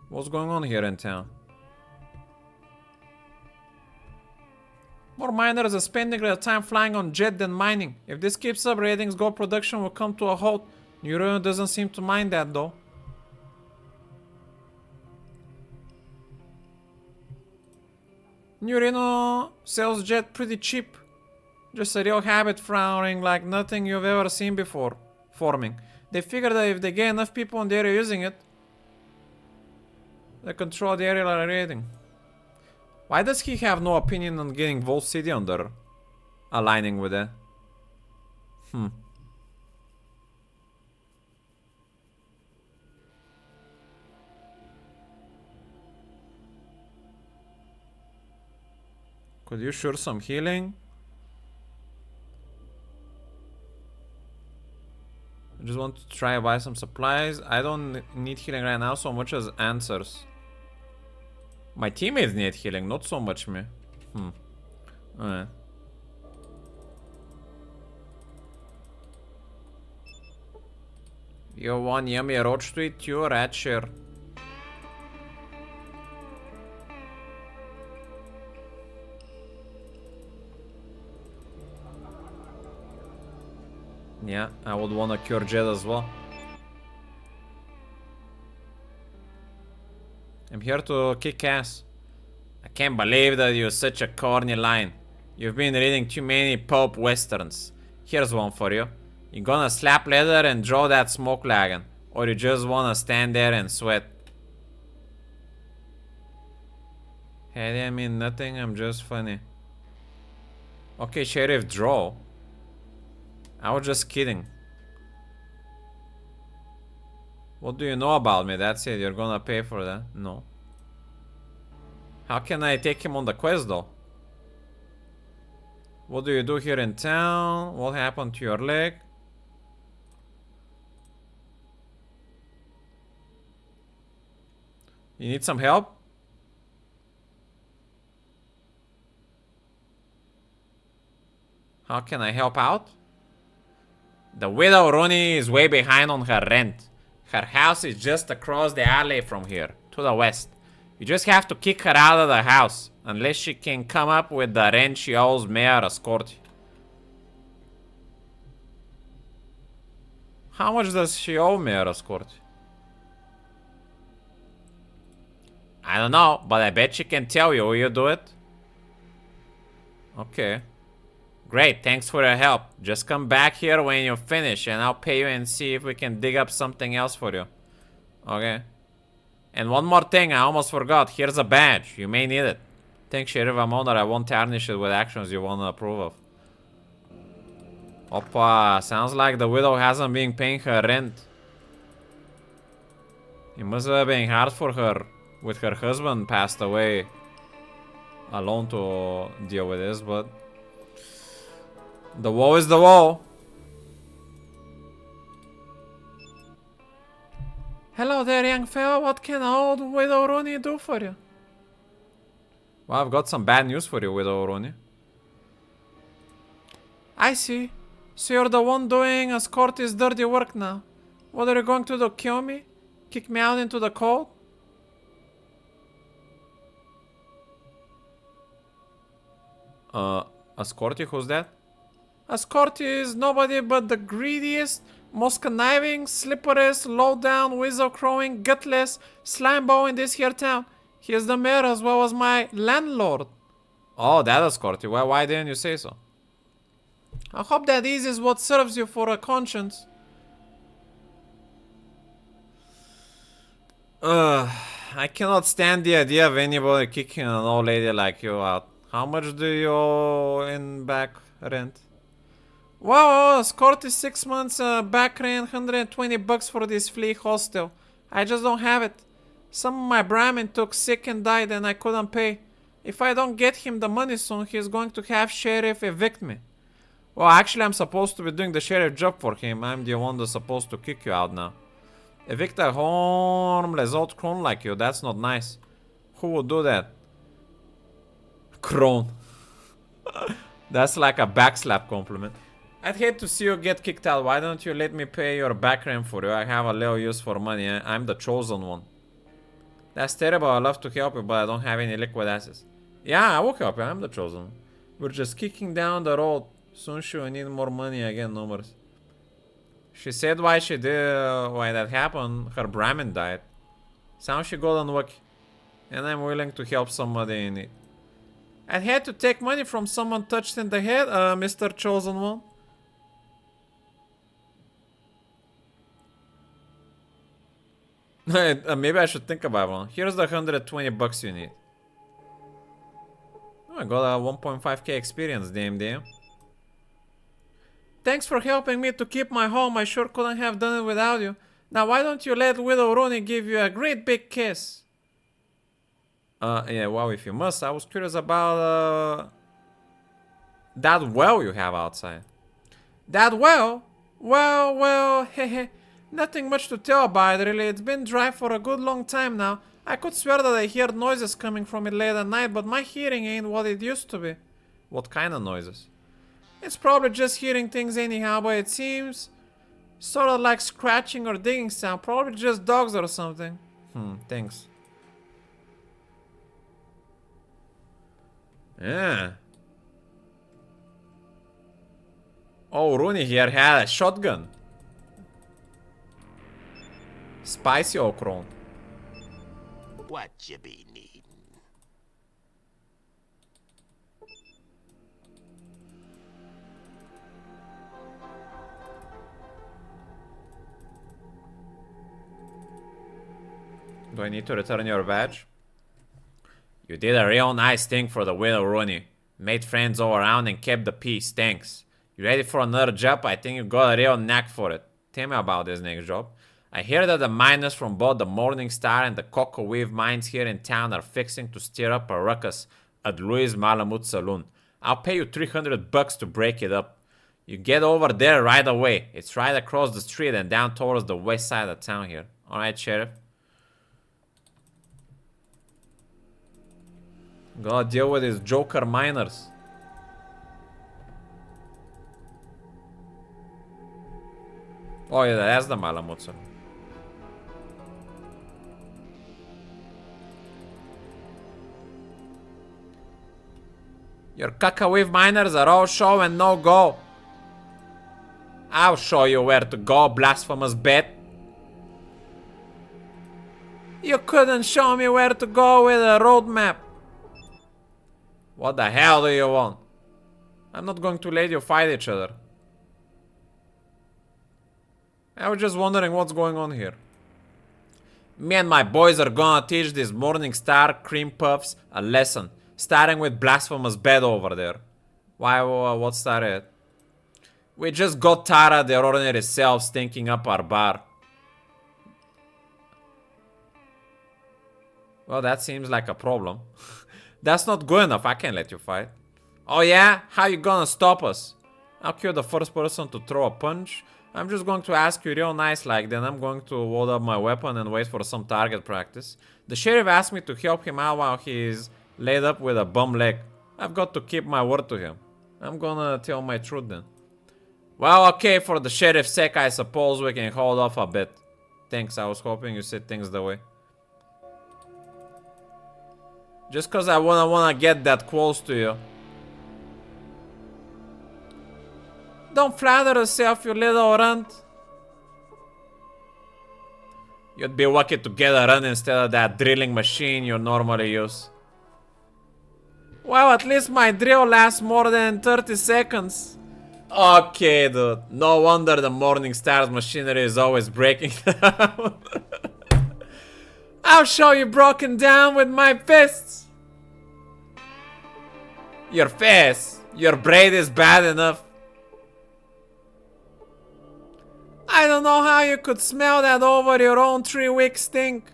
What's going on here in town? More miners are spending their time flying on jet than mining. If this keeps up, ratings gold production will come to a halt. New Reno doesn't seem to mind that though. New Reno sells jet pretty cheap. Just a real habit flowering like nothing you've ever seen before forming. They figure that if they get enough people in the area using it, they control the area rating. Why does he have no opinion on getting Vault City under aligning with it? Could you sure some healing? I just want to try and buy some supplies. I don't need healing right now so much as answers. My teammates need healing, not so much me. Alright. You want yummy roach to eat? You're at sure. Yeah, I would want to cure Jet as well. I'm here to kick ass. I can't believe that you're such a corny line. You've been reading too many pulp westerns. Here's one for you. You gonna slap leather and draw that smoke lagoon, or you just wanna stand there and sweat? Hey, I mean nothing, I'm just funny. Okay, Sheriff, draw. I was just kidding. What do you know about me? That's it, you're gonna pay for that? No. How can I take him on the quest though? What do you do here in town? What happened to your leg? You need some help? How can I help out? The widow Rooney is way behind on her rent. Her house is just across the alley from here, to the west. You just have to kick her out of the house, unless she can come up with the rent she owes Mayor Ascorti. How much does she owe Mayor Ascorti? I don't know, but I bet she can tell you. Will you do it? Okay. Great, thanks for your help. Just come back here when you finish and I'll pay you and see if we can dig up something else for you. Okay. And one more thing, I almost forgot. Here's a badge. You may need it. Thanks, Sheriff Amona. I won't tarnish it with actions you won't approve of. Oppa, sounds like the widow hasn't been paying her rent. It must have been hard for her with her husband passed away alone to deal with this, but the woe is the woe. Hello there, young fellow. What can old Widow Rooney do for you? Well, I've got some bad news for you, Widow Rooney. I see. So you're the one doing Ascorti's dirty work now. What are you going to do, kill me? Kick me out into the cold? Ascorti, who's that? Ascorti is nobody but the greediest, most conniving, slipperiest, low-down, whistle-crowing, gutless slimeball in this here town. He is the mayor as well as my landlord. Oh, that Ascorti. Why didn't you say so? I hope that eases what serves you for a conscience. I cannot stand the idea of anybody kicking an old lady like you out. How much do you owe in back rent? Wow, Ascorti 6 months back rent, $120 for this flea hostel. I just don't have it. Some of my Brahmin took sick and died and I couldn't pay. If I don't get him the money soon, he's going to have sheriff evict me. Well, actually, I'm supposed to be doing the sheriff job for him. I'm the one that's supposed to kick you out now. Evict a homeless old crone like you, that's not nice. Who would do that? Crone. That's like a backslap compliment. I'd hate to see you get kicked out. Why don't you let me pay your back rent for you? I have a little use for money. I'm the chosen one. That's terrible. I love to help you, but I don't have any liquid assets. Yeah, I will help you. I'm the chosen one. We're just kicking down the road. Soon she will need more money again, no more. She said why that happened. Her Brahmin died. Sounds she got unlucky. And I'm willing to help somebody in need. I'd had to take money from someone touched in the head, Mr. Chosen One. Maybe I should think about one. Here's the $120 you need. Oh, I got a 1.5k experience, damn. Thanks for helping me to keep my home. I sure couldn't have done it without you. Now why don't you let Widow Rooney give you a great big kiss? Yeah, well, if you must. I was curious about that well you have outside. That well? Well, hehe. Nothing much to tell about it, really. It's been dry for a good long time now. I could swear that I heard noises coming from it late at night, but my hearing ain't what it used to be. What kind of noises? It's probably just hearing things anyhow, but it seems sort of like scratching or digging sound. Probably just dogs or something. Thanks. Yeah. Oh, Rooney here had a shotgun. Spicy okron. What you be needing? Do I need to return your badge? You did a real nice thing for the widow Rooney. Made friends all around and kept the peace, thanks. You ready for another job? I think you got a real knack for it. Tell me about this next job. I hear that the miners from both the Morning Star and the Cocoa Weave mines here in town are fixing to stir up a ruckus at Louis Malamut Saloon. I'll pay you $300 to break it up. You get over there right away. It's right across the street and down towards the west side of town here. Alright, Sheriff. Gotta deal with these joker miners. Oh yeah, that's the Malamutsu. Your caca-wave miners are all show and no go. I'll show you where to go, blasphemous bet. You couldn't show me where to go with a roadmap. What the hell do you want? I'm not going to let you fight each other. I was just wondering what's going on here. Me and my boys are gonna teach these Morning Star cream puffs a lesson. Starting with blasphemous bet over there. Why, what's that it? We just got tired of their ordinary selves stinking up our bar. Well, that seems like a problem. That's not good enough, I can't let you fight. Oh yeah? How you gonna stop us? I'll kill the first person to throw a punch. I'm just going to ask you real nice like, then I'm going to load up my weapon and wait for some target practice. The sheriff asked me to help him out while he's laid up with a bum leg. I've got to keep my word to him. I'm gonna tell my truth then. Well, okay, for the sheriff's sake, I suppose we can hold off a bit. Thanks, I was hoping you said things the way. Just cause I wanna get that close to you. Don't flatter yourself, you little runt. You'd be lucky to get a run instead of that drilling machine you normally use. Well, at least my drill lasts more than 30 seconds. Okay, dude. No wonder the Morning Star's machinery is always breaking down. I'll show you broken down with my fists. Your face. Your braid is bad enough. I don't know how you could smell that over your own 3-week stink.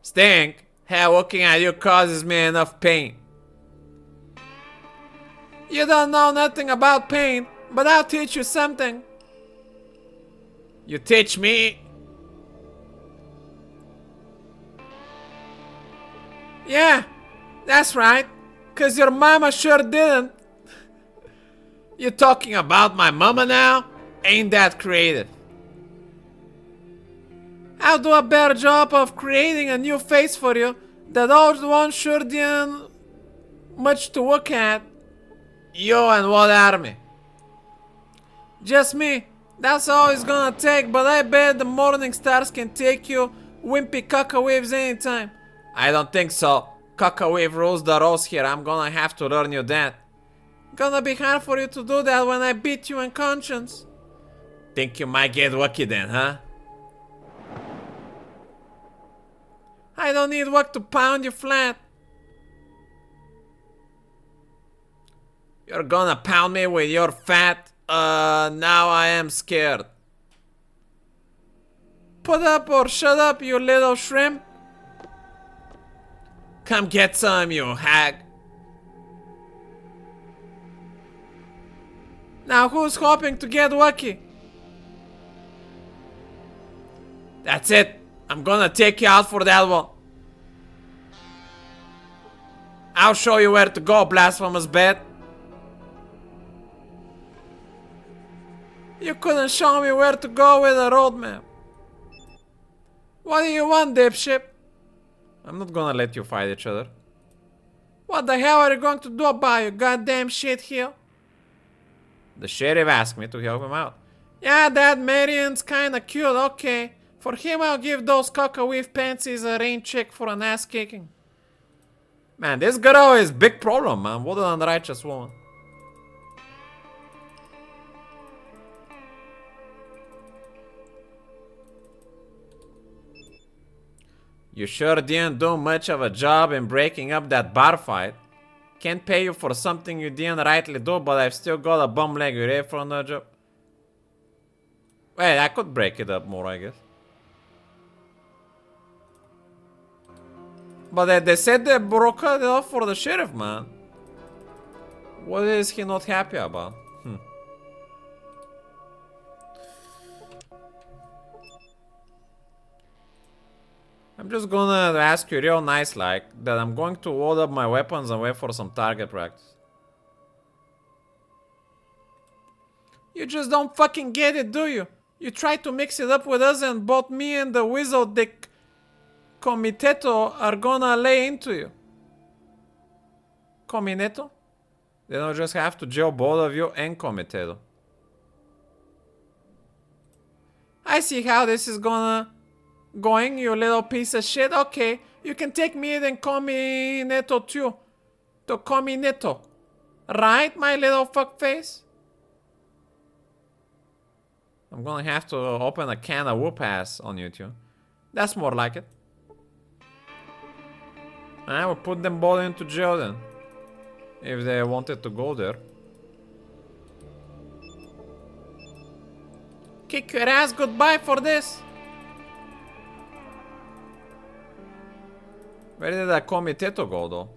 Stink? Hell, looking at you causes me enough pain. You don't know nothing about pain, but I'll teach you something. You teach me? Yeah, that's right. 'Cause your mama sure didn't. You talking about my mama now? Ain't that creative? I'll do a better job of creating a new face for you. That old one sure didn't much to look at. You and what army? Just me. That's all it's gonna take, but I bet the Morning Stars can take you wimpy caca-waves anytime. I don't think so. Caca-wave rules the roast here. I'm gonna have to learn you that. Gonna be hard for you to do that when I beat you in conscience. Think you might get lucky then, huh? I don't need work to pound you flat. You're gonna pound me with your fat? Now I am scared. Put up or shut up, you little shrimp. Come get some, you hag. Now who's hoping to get lucky? That's it. I'm gonna take you out for that one. I'll show you where to go, blasphemous bet. You couldn't show me where to go with a roadmap. What do you want, dipshit? I'm not gonna let you fight each other. What the hell are you going to do about your goddamn shit here? The sheriff asked me to help him out. Yeah, that Marian's kinda cute, okay. For him, I'll give those caca-weave pansies a rain check for an ass kicking. Man, this girl is big problem, man. What an unrighteous woman. You sure didn't do much of a job in breaking up that bar fight. Can't pay you for something you didn't rightly do, but I've still got a bum leg. You ready for another job? Wait, I could break it up more, I guess. But they said they broke it off for the sheriff, man. What is he not happy about? I'm just gonna ask you real nice like that I'm going to load up my weapons and wait for some target practice. You just don't fucking get it, do you? You try to mix it up with us and both me and the wizard de Comiteto are gonna lay into you. Comineto? Then I'll just have to jail both of you and Comiteto. I see how this is going, you little piece of shit. Okay, you can take me and call me Neto too. To call me Neto. Right, my little fuckface? I'm gonna have to open a can of whoop ass on YouTube. That's more like it. I will put them both into jail then. If they wanted to go there. Kick your ass goodbye for this. Where did that Comiteto go though?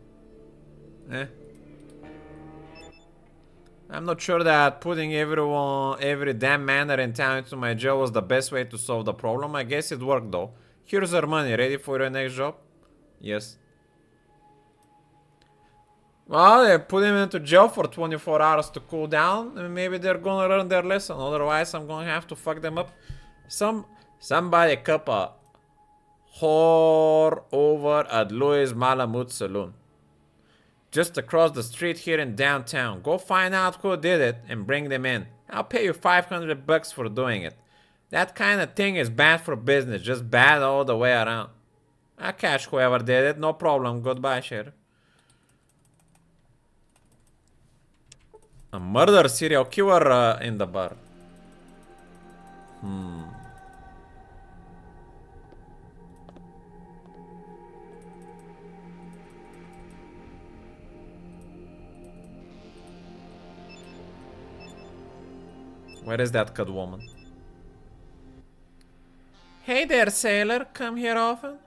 I'm not sure that putting every damn manor in town into my jail was the best way to solve the problem. I guess it worked though. Here's our money. Ready for your next job? Yes. Well, they put him into jail for 24 hours to cool down, and maybe they're gonna learn their lesson. Otherwise, I'm gonna have to fuck them up. Somebody cup a whore over at Louis Malamud Saloon. Just across the street here in downtown. Go find out who did it and bring them in. I'll pay you 500 bucks for doing it. That kind of thing is bad for business, just bad all the way around. I'll catch whoever did it, no problem. Goodbye, Sheriff. A murder serial killer in the bar. Where is that good woman? Hey there, sailor. Come here often?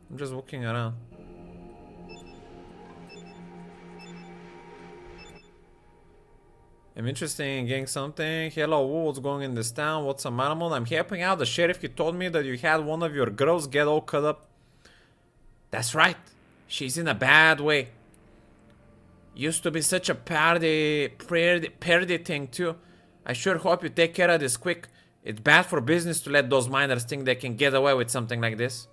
I'm just walking around. I'm interested in getting something. Hello, what's going in this town? What's a animal? I'm helping out the sheriff. He told me that you had one of your girls get all cut up. That's right. She's in a bad way. Used to be such a party thing too. I sure hope you take care of this quick. It's bad for business to let those miners think they can get away with something like this.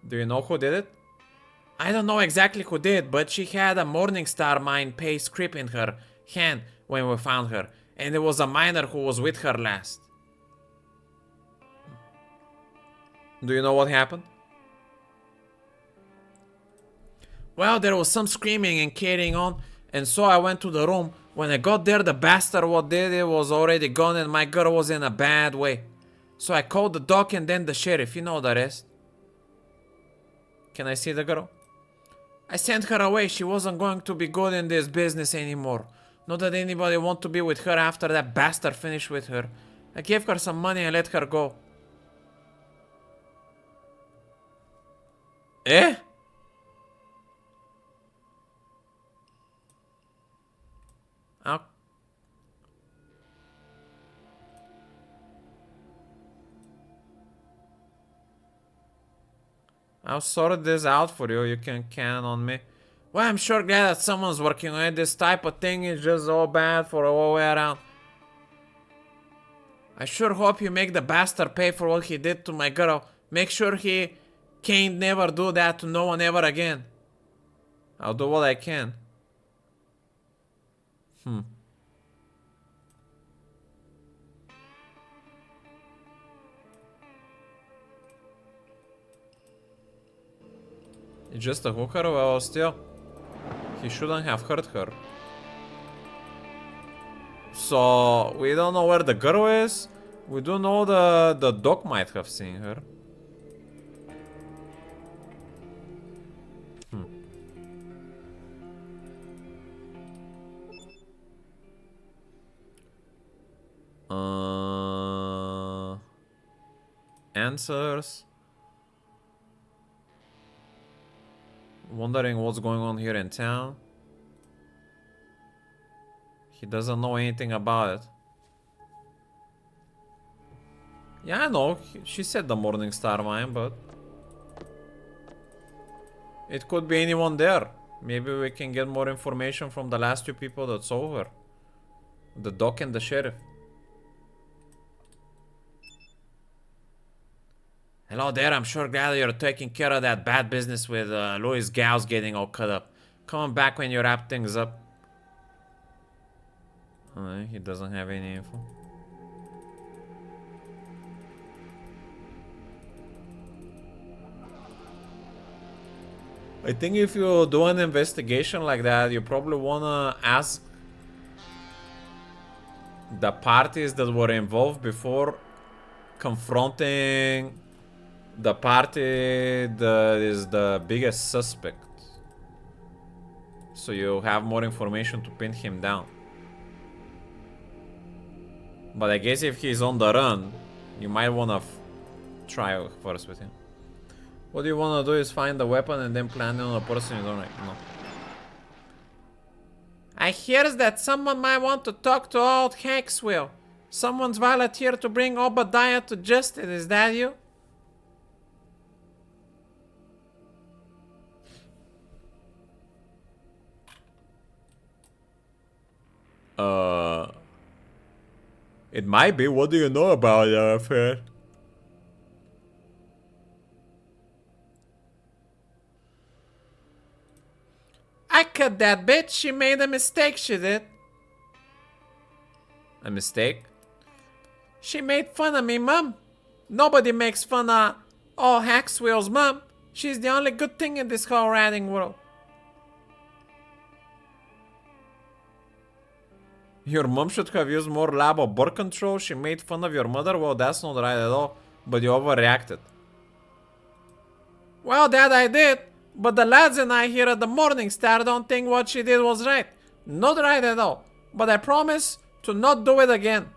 Do you know who did it? I don't know exactly who did, but she had a Morningstar mine pay script in her hand when we found her, and it was a miner who was with her last. Do you know what happened? Well, there was some screaming and carrying on, and so I went to the room. When I got there, the bastard what did it was already gone and my girl was in a bad way. So I called the doc and then the sheriff, you know the rest. Can I see the girl? I sent her away, she wasn't going to be good in this business anymore. Not that anybody want to be with her after that bastard finished with her. I gave her some money and let her go. Eh? I'll sort this out for you. You can count on me. Well, I'm sure glad that someone's working on it. This type of thing is just all bad for all the way around. I sure hope you make the bastard pay for what he did to my girl. Make sure he can't never do that to no one ever again. I'll do what I can. It's just a hooker? Well, still. He shouldn't have hurt her. So, we don't know where the girl is. We do know the dog might have seen her. Answers. Wondering what's going on here in town. He doesn't know anything about it. Yeah, I know. She said the Morning Star mine, but it could be anyone there. Maybe we can get more information from the last two people that saw her. The doc and the sheriff. Hello there, I'm sure glad you're taking care of that bad business with Louis Gauss getting all cut up. Come on back when you wrap things up. He doesn't have any info. I think if you do an investigation like that, you probably wanna ask the parties that were involved before confronting the party that is the biggest suspect. So you have more information to pin him down. But I guess if he's on the run, you might wanna try first with him. What you wanna do is find the weapon and then plan on a person you don't like. No. I hears that someone might want to talk to old Haxwell. Someone's volunteered to bring Obadiah to justice. Is that you? It might be. What do you know about the affair? I cut that bitch. She made a mistake, she did. A mistake? She made fun of me, Mom. Nobody makes fun of all Haxwell's mom. She's the only good thing in this whole ratting world. Your mom should have used more lab or birth control. She made fun of your mother. Well, that's not right at all. But you overreacted. Well, that I did. But the lads and I here at the Morning Star don't think what she did was right. Not right at all. But I promise to not do it again.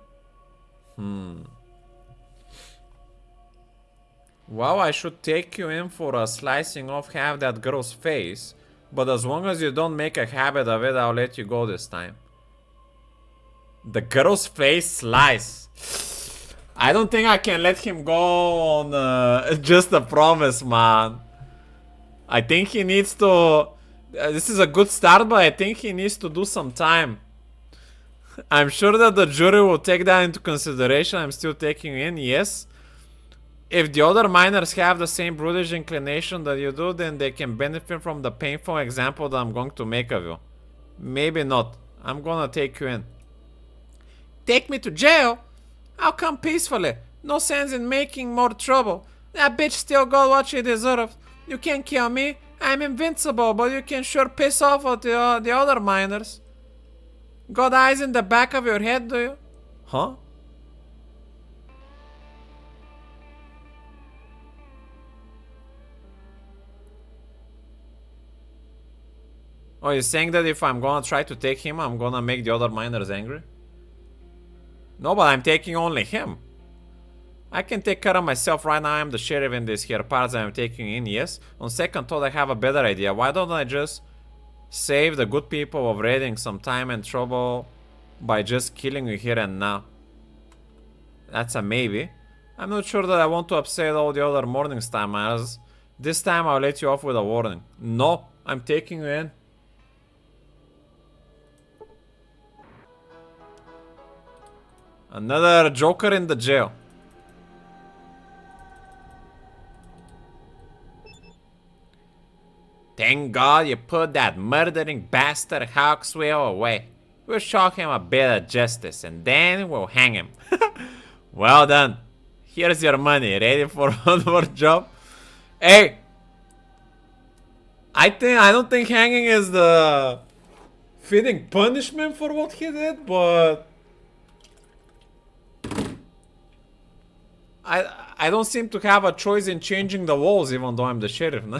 Well, I should take you in for a slicing off half that girl's face. But as long as you don't make a habit of it, I'll let you go this time. The girl's face slice. I don't think I can let him go on just a promise, man. I think he needs to... this is a good start, but I think he needs to do some time. I'm sure that the jury will take that into consideration. I'm still taking in, yes. If the other minors have the same brutish inclination that you do, then they can benefit from the painful example that I'm going to make of you. Maybe not. I'm gonna take you in. Take me to jail? I'll come peacefully. No sense in making more trouble. That bitch still got what she deserves. You can't kill me. I'm invincible, but you can sure piss off at the other miners. Got eyes in the back of your head, do you? Huh? Oh, you're saying that if I'm gonna try to take him, I'm gonna make the other miners angry? No, but I'm taking only him. I can take care of myself right now. I'm the sheriff in this here parts I'm taking in, yes. On second thought, I have a better idea. Why don't I just save the good people of raiding some time and trouble by just killing you here and now? That's a maybe. I'm not sure that I want to upset all the other Morningstar miners. This time I'll let you off with a warning. No, I'm taking you in. Another joker in the jail. Thank God you put that murdering bastard Hawkswell away. We'll show him a bit of justice and then we'll hang him. Well done. Here's your money. Ready for one more job? Hey! I don't think hanging is the fitting punishment for what he did, but I don't seem to have a choice in changing the walls even though I'm the sheriff, no?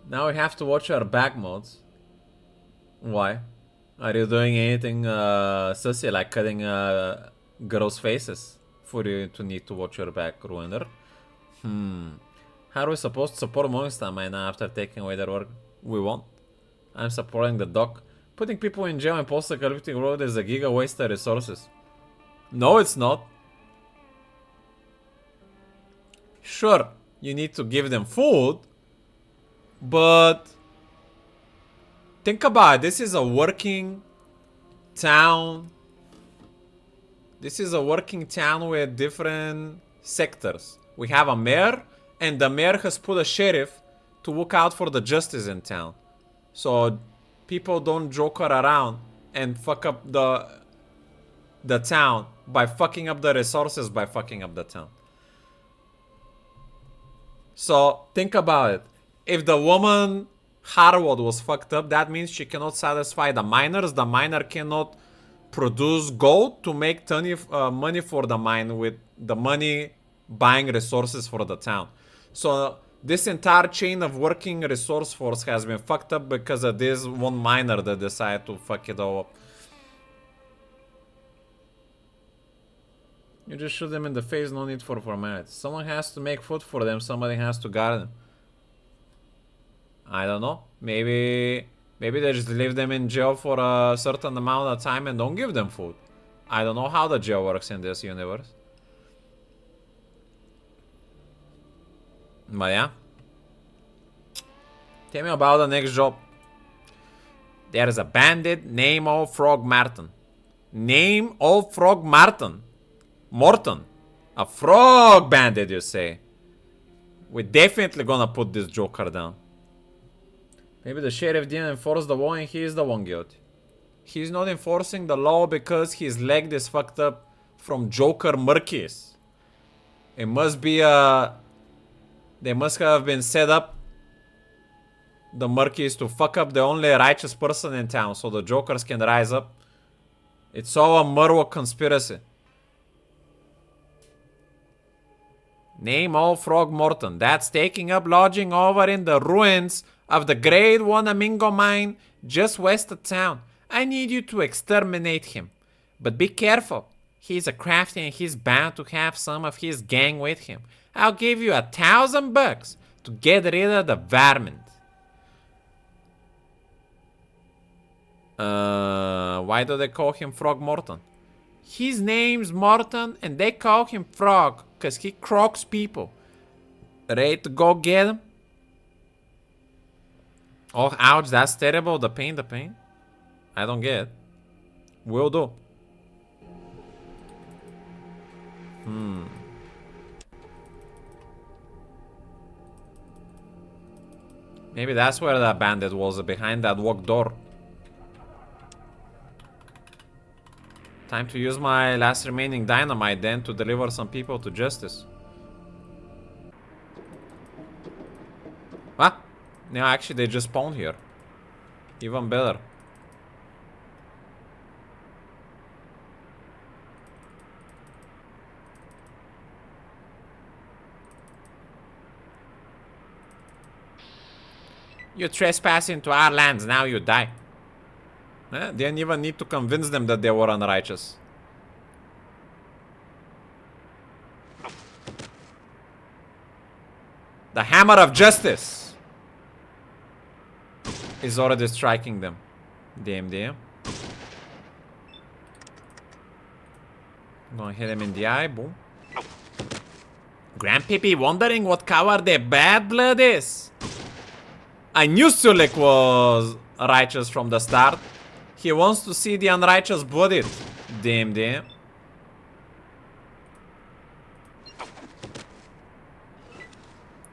Now we have to watch our back modes. Why? Are you doing anything sussy like cutting girls' faces for you to need to watch your back, Ruiner? How are we supposed to support Morningstar right now after taking away their work? We won't. I'm supporting the doc. Putting people in jail in post-apocalyptic world is a giga waste of resources. No, it's not. Sure, you need to give them food, but think about it. This is a working town. This is a working town with different sectors. We have a mayor, and the mayor has put a sheriff to look out for the justice in town. So people don't joker around and fuck up the town by fucking up the resources by fucking up the town. So think about it. If the woman Harwood was fucked up, that means she cannot satisfy the miners. The miner cannot produce gold to make money for the mine with the money buying resources for the town. So this entire chain of working resource force has been fucked up because of this one miner that decided to fuck it all up. You just shoot them in the face, no need for formalities. Someone has to make food for them, somebody has to guard them. I don't know. Maybe they just leave them in jail for a certain amount of time and don't give them food. I don't know how the jail works in this universe. But yeah. Tell me about the next job. There is a bandit named Old Frog Martin. Name Old Frog Martin. Morton. A frog bandit, you say? We're definitely gonna put this joker down. Maybe the sheriff didn't enforce the law and he is the one guilty. He's not enforcing the law because his leg is fucked up from Joker Murkies. It must be they must have been set up, the Murkies, to fuck up the only righteous person in town so the Jokers can rise up. It's all a Murwock conspiracy. Name Old Frog Morton. That's taking up lodging over in the ruins of the Grade 1 Amingo mine just west of town. I need you to exterminate him. But be careful. He's a crafty and he's bound to have some of his gang with him. I'll give you $1,000 to get rid of the varmint. Why do they call him Frog Morton? His name's Morton and they call him Frog because he croaks people. Ready to go get him? Oh, ouch, that's terrible. The pain. I don't get it. Will do. Maybe that's where that bandit was, behind that locked door. Time to use my last remaining dynamite then to deliver some people to justice. What? No, actually they just spawned here. Even better. You trespass into our lands, now you die. Didn't even need to convince them that they were unrighteous. The hammer of justice is already striking them. Damn. I'm gonna hit him in the eye, boom. Grandpappy wondering what color the bad blood is. I knew Sulik was righteous from the start. He wants to see the unrighteous blooded. Damn.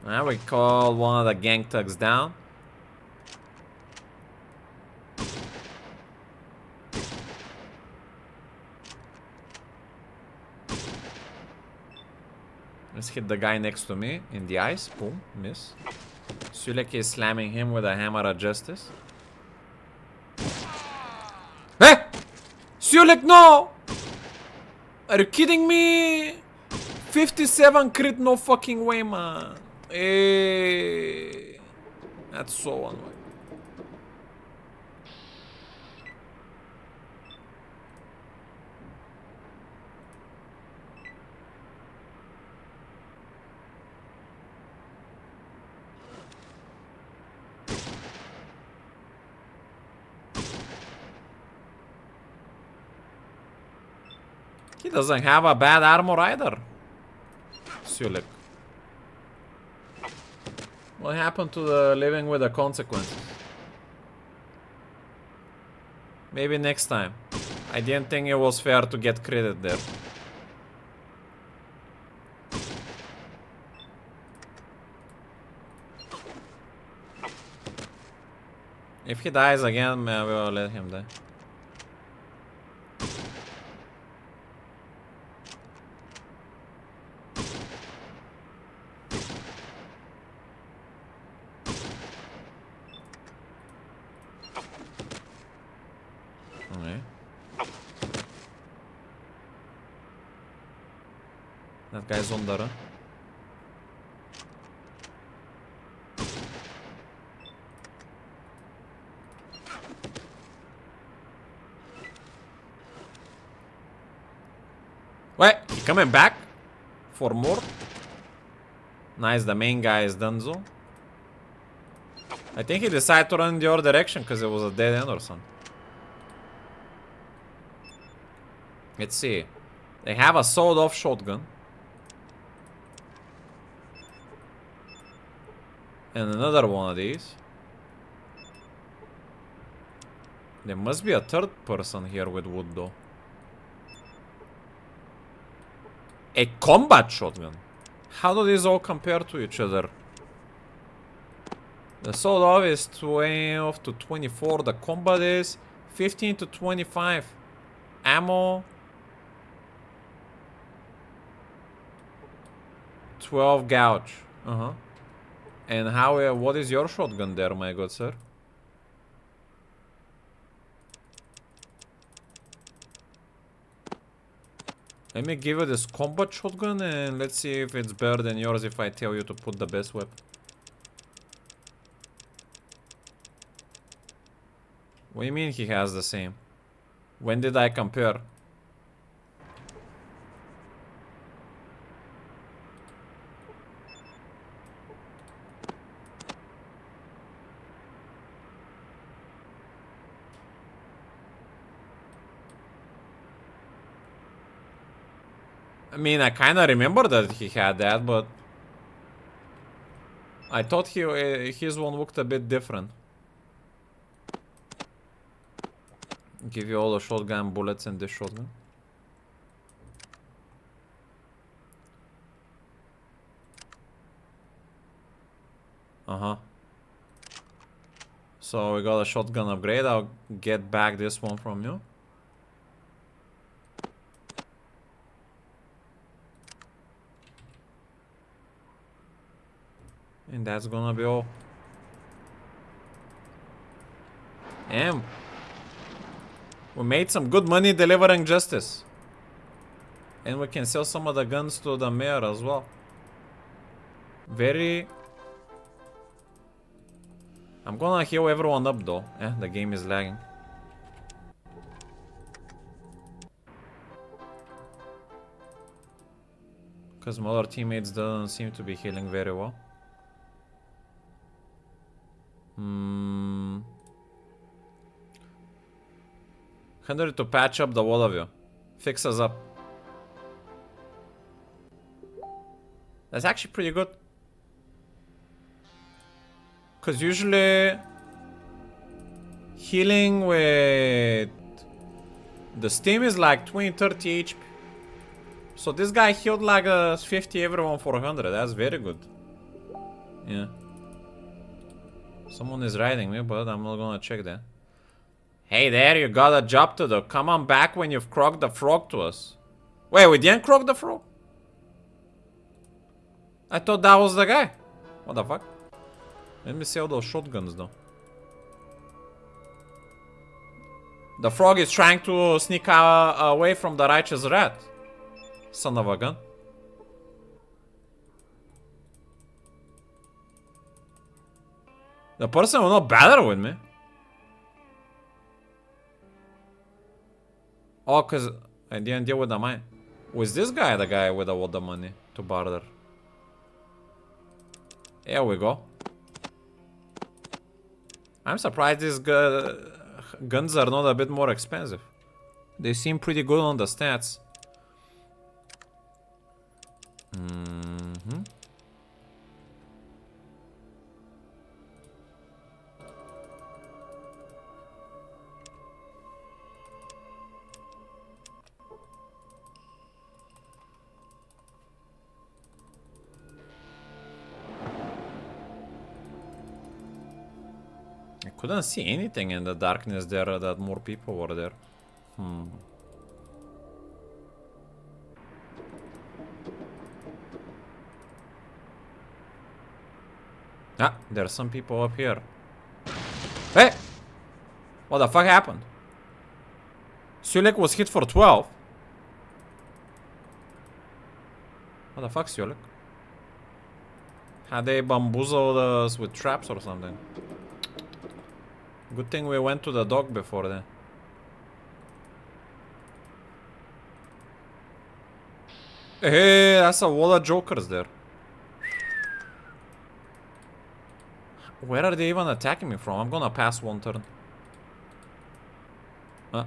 Now we call one of the gang thugs down. Let's hit the guy next to me in the eyes. Boom, miss. Sulek is slamming him with a hammer of justice. Hey! Sulek, no! Are you kidding me? 57 crit, no fucking way, man. Hey. That's so annoying. He doesn't have a bad armor either. Sulik. What happened to the living with the consequences? Maybe next time. I didn't think it was fair to get credit there. If he dies again, maybe I'll let him die. Okay. That guy's on the run. Wait, he coming back? For more? Nice, the main guy is done so. I think he decided to run in the other direction because it was a dead end or something. Let's see. They have a sawed-off shotgun. And another one of these. There must be a third person here with wood though. A combat shotgun. How do these all compare to each other? The sawed-off is 12 to 24. The combat is 15 to 25. Ammo 12 gouge. And how? What is your shotgun there, my good sir? Let me give you this combat shotgun and let's see if it's better than yours if I tell you to put the best weapon. What do you mean he has the same? When did I compare? I mean, I kind of remember that he had that, but I thought his one looked a bit different. Give you all the shotgun bullets in this shotgun. So we got a shotgun upgrade. I'll get back this one from you. And that's gonna be all. And we made some good money delivering justice. And we can sell some of the guns to the mayor as well. Very... I'm gonna heal everyone up though. The game is lagging. Because my other teammates don't seem to be healing very well. Henry to patch up the wall of you. Fix us up. That's actually pretty good. Because usually healing with the steam is like 20-30 HP. So this guy healed like 50 everyone for 100. That's very good. Yeah. Someone is riding me, but I'm not gonna check that. Hey there, you got a job to do. Come on back when you've croaked the frog to us. Wait, we didn't croak the frog? I thought that was the guy. What the fuck? Let me see all those shotguns though. The frog is trying to sneak away from the righteous rat. Son of a gun. The person will not bother with me. Oh, cause I didn't deal with the mine. Was this guy the guy with all the money to barter? Here we go. I'm surprised these guns are not a bit more expensive. They seem pretty good on the stats. Mm-hmm. I couldn't see anything in the darkness there that more people were there. Ah, there's some people up here. Hey! What the fuck happened? Sulek was hit for 12. What the fuck, Sulek? Had they bamboozled us with traps or something? Good thing we went to the dock before then. Hey, that's a wall of jokers there. Where are they even attacking me from? I'm gonna pass one turn. Huh?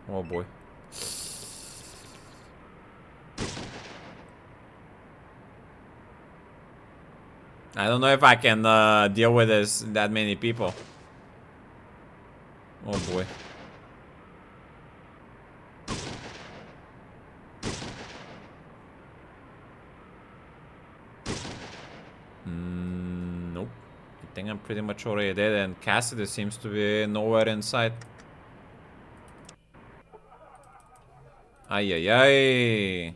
Oh boy. I don't know if I can deal with that many people. Oh boy. Nope. I think I'm pretty much already dead, and Cassidy seems to be nowhere in sight. Ay ay ay.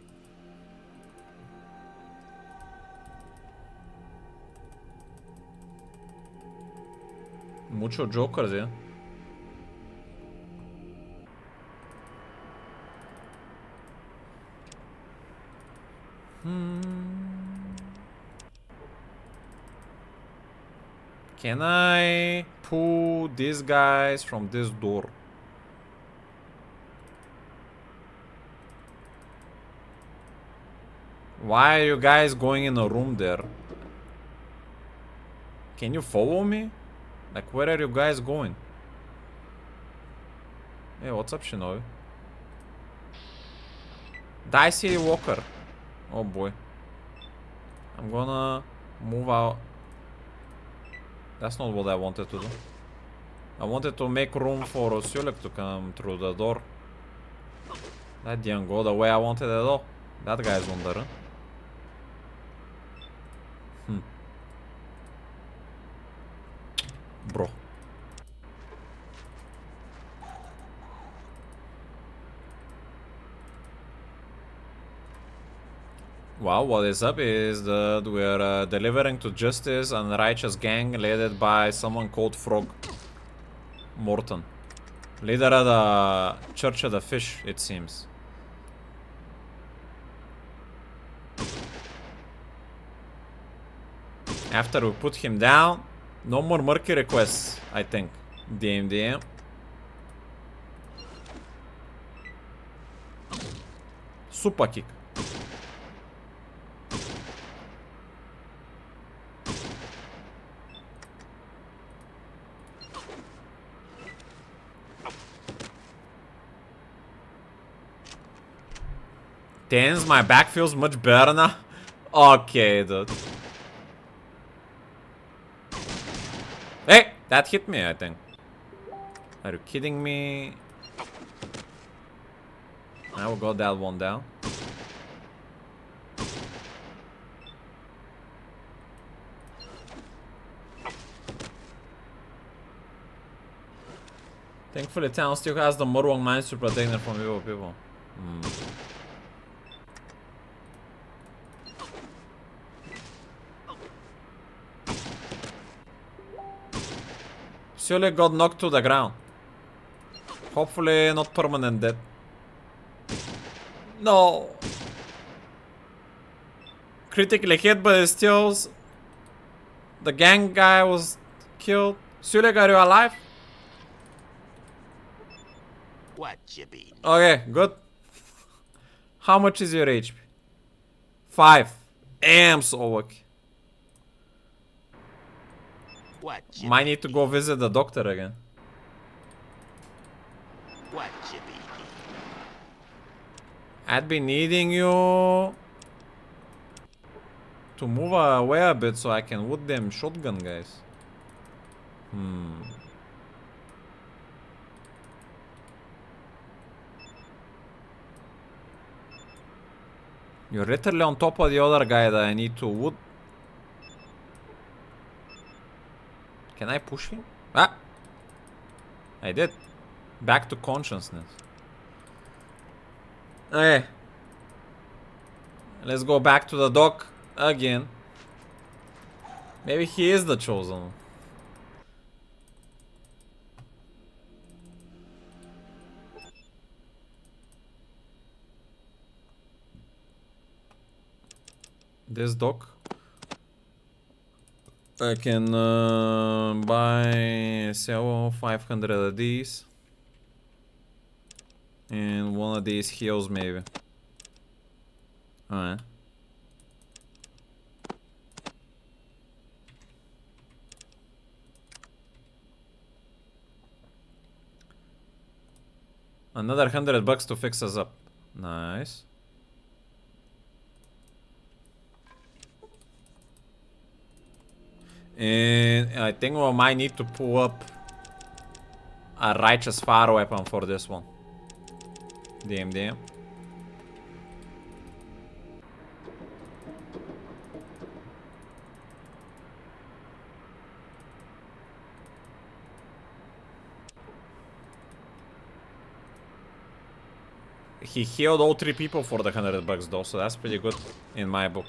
Mucho jokers, yeah. Can I pull these guys from this door? Why are you guys going in a room there? Can you follow me? Like, where are you guys going? Hey, what's up, Shinobi? Dicey Walker. Oh boy. I'm gonna move out. That's not what I wanted to do. I wanted to make room for Sulek to come through the door. That didn't go the way I wanted at all. That guy's on the run. Bro. Well, what is up is that we're delivering to justice an righteous gang led by someone called Frog Morton. Leader of the Church of the Fish, it seems. After we put him down, no more murky requests, I think. DM. Super kick. Tens, my back feels much better now. Okay, dude. Hey, that hit me, I think. Are you kidding me? I will got that one down. Thankfully, town still has the Murwang mines to protect them from evil people. Sulek got knocked to the ground. Hopefully not permanent death. No. Critically hit, but still the gang guy was killed. Sulek, are you alive? What you be? Okay, good. How much is your HP? 5. Damn, so okay. What you Might need to go visit the doctor again. What you be? I'd be needing you to move away a bit so I can wood them shotgun guys. You're literally on top of the other guy that I need to wood. Can I push him? Ah! I did. Back to consciousness. Okay. Let's go back to the dock again. Maybe he is the chosen one. This dock. I can buy, sell 500 of these. And one of these heals maybe. Alright. Another $100 to fix us up. Nice. And I think we might need to pull up a righteous fire weapon for this one. Damn. He healed all 3 people for the $100 though, so that's pretty good in my book.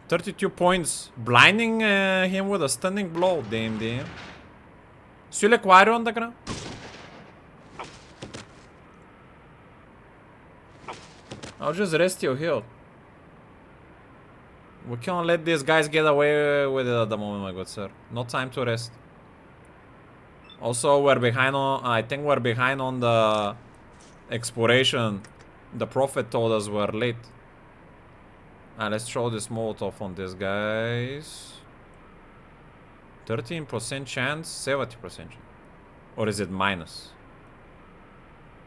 $32 points, blinding him with a stunning blow. Damn. Sulek, why are you on the ground? I'll just rest your heal. We can't let these guys get away with it at the moment, my good sir. No time to rest. Also, we're behind on... I think we're behind on the exploration. The prophet told us we're late. Let's throw this Molotov on these guys. 13% chance, 70% chance. Or is it minus?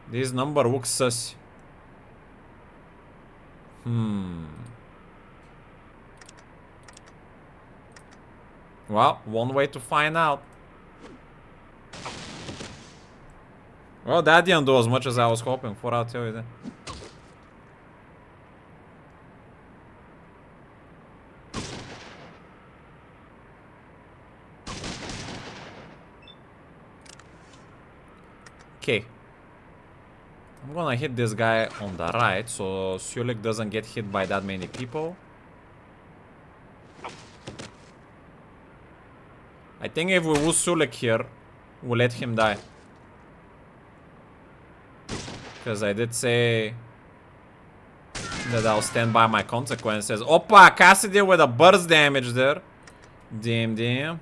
This number looks sus. Well, one way to find out. Well, that didn't do as much as I was hoping for, I'll tell you that. Okay. I'm gonna hit this guy on the right so Sulek doesn't get hit by that many people. I think if we lose Sulek here, we'll let him die. Because I did say that I'll stand by my consequences. Oppa! Cassidy with a burst damage there. Damn.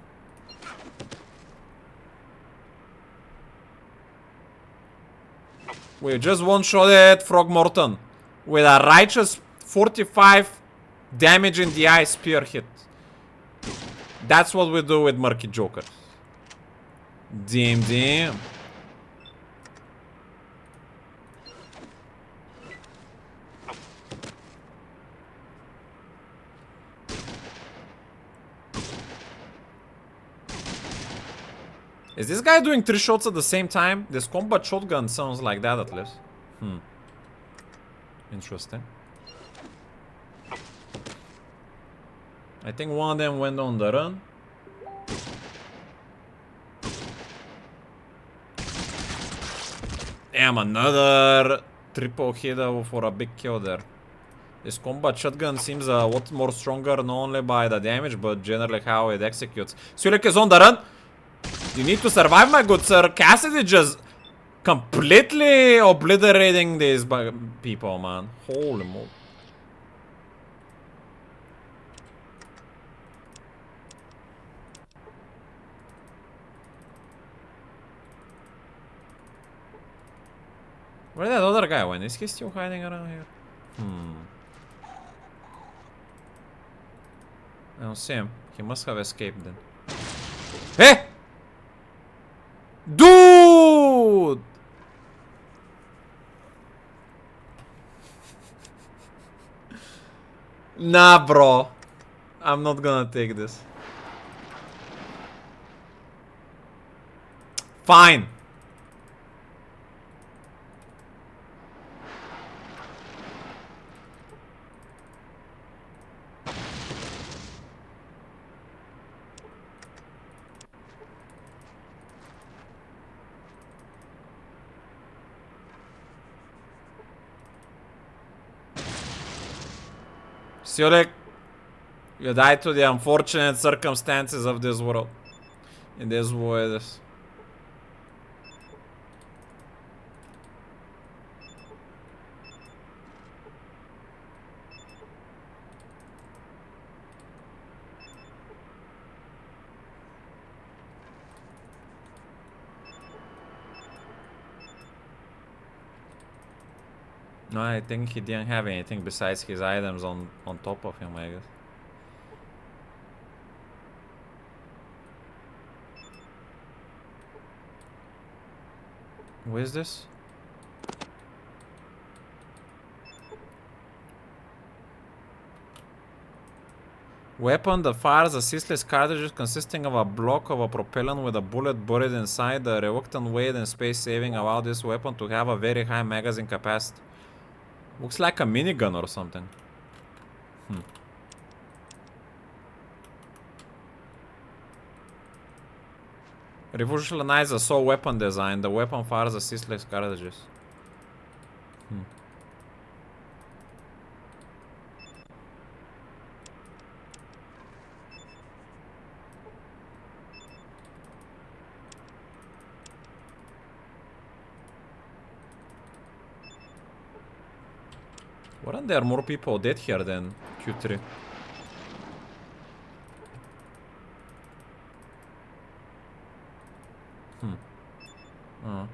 We just one-shotted Frog Morton with a righteous 45 damage in the eye spear hit. That's what we do with Murky Jokers. Damn. Is this guy doing 3 shots at the same time? This combat shotgun sounds like that at least. Interesting. I think one of them went on the run. Damn, another triple hit for a big kill there. This combat shotgun seems a lot more stronger, not only by the damage, but generally how it executes. Sulek is on the run. You need to survive, my good sir. Cassidy just completely obliterating these people, man. Holy moly. Where did that other guy went? Is he still hiding around here? I don't see him. He must have escaped then. Hey! Dude! Nah, bro. I'm not gonna take this. Fine. Siolek, you died to the unfortunate circumstances of this world. It is what it is. No, I think he didn't have anything besides his items on top of him, I guess. What is this? Weapon that fires assistless cartridges consisting of a block of a propellant with a bullet buried inside. The reluctant weight and space saving allow this weapon to have a very high magazine capacity. Looks like a minigun or something. Revolutionize assault weapon design. The weapon fires assistless cartridges. Weren't there more people dead here than Q3? Oh.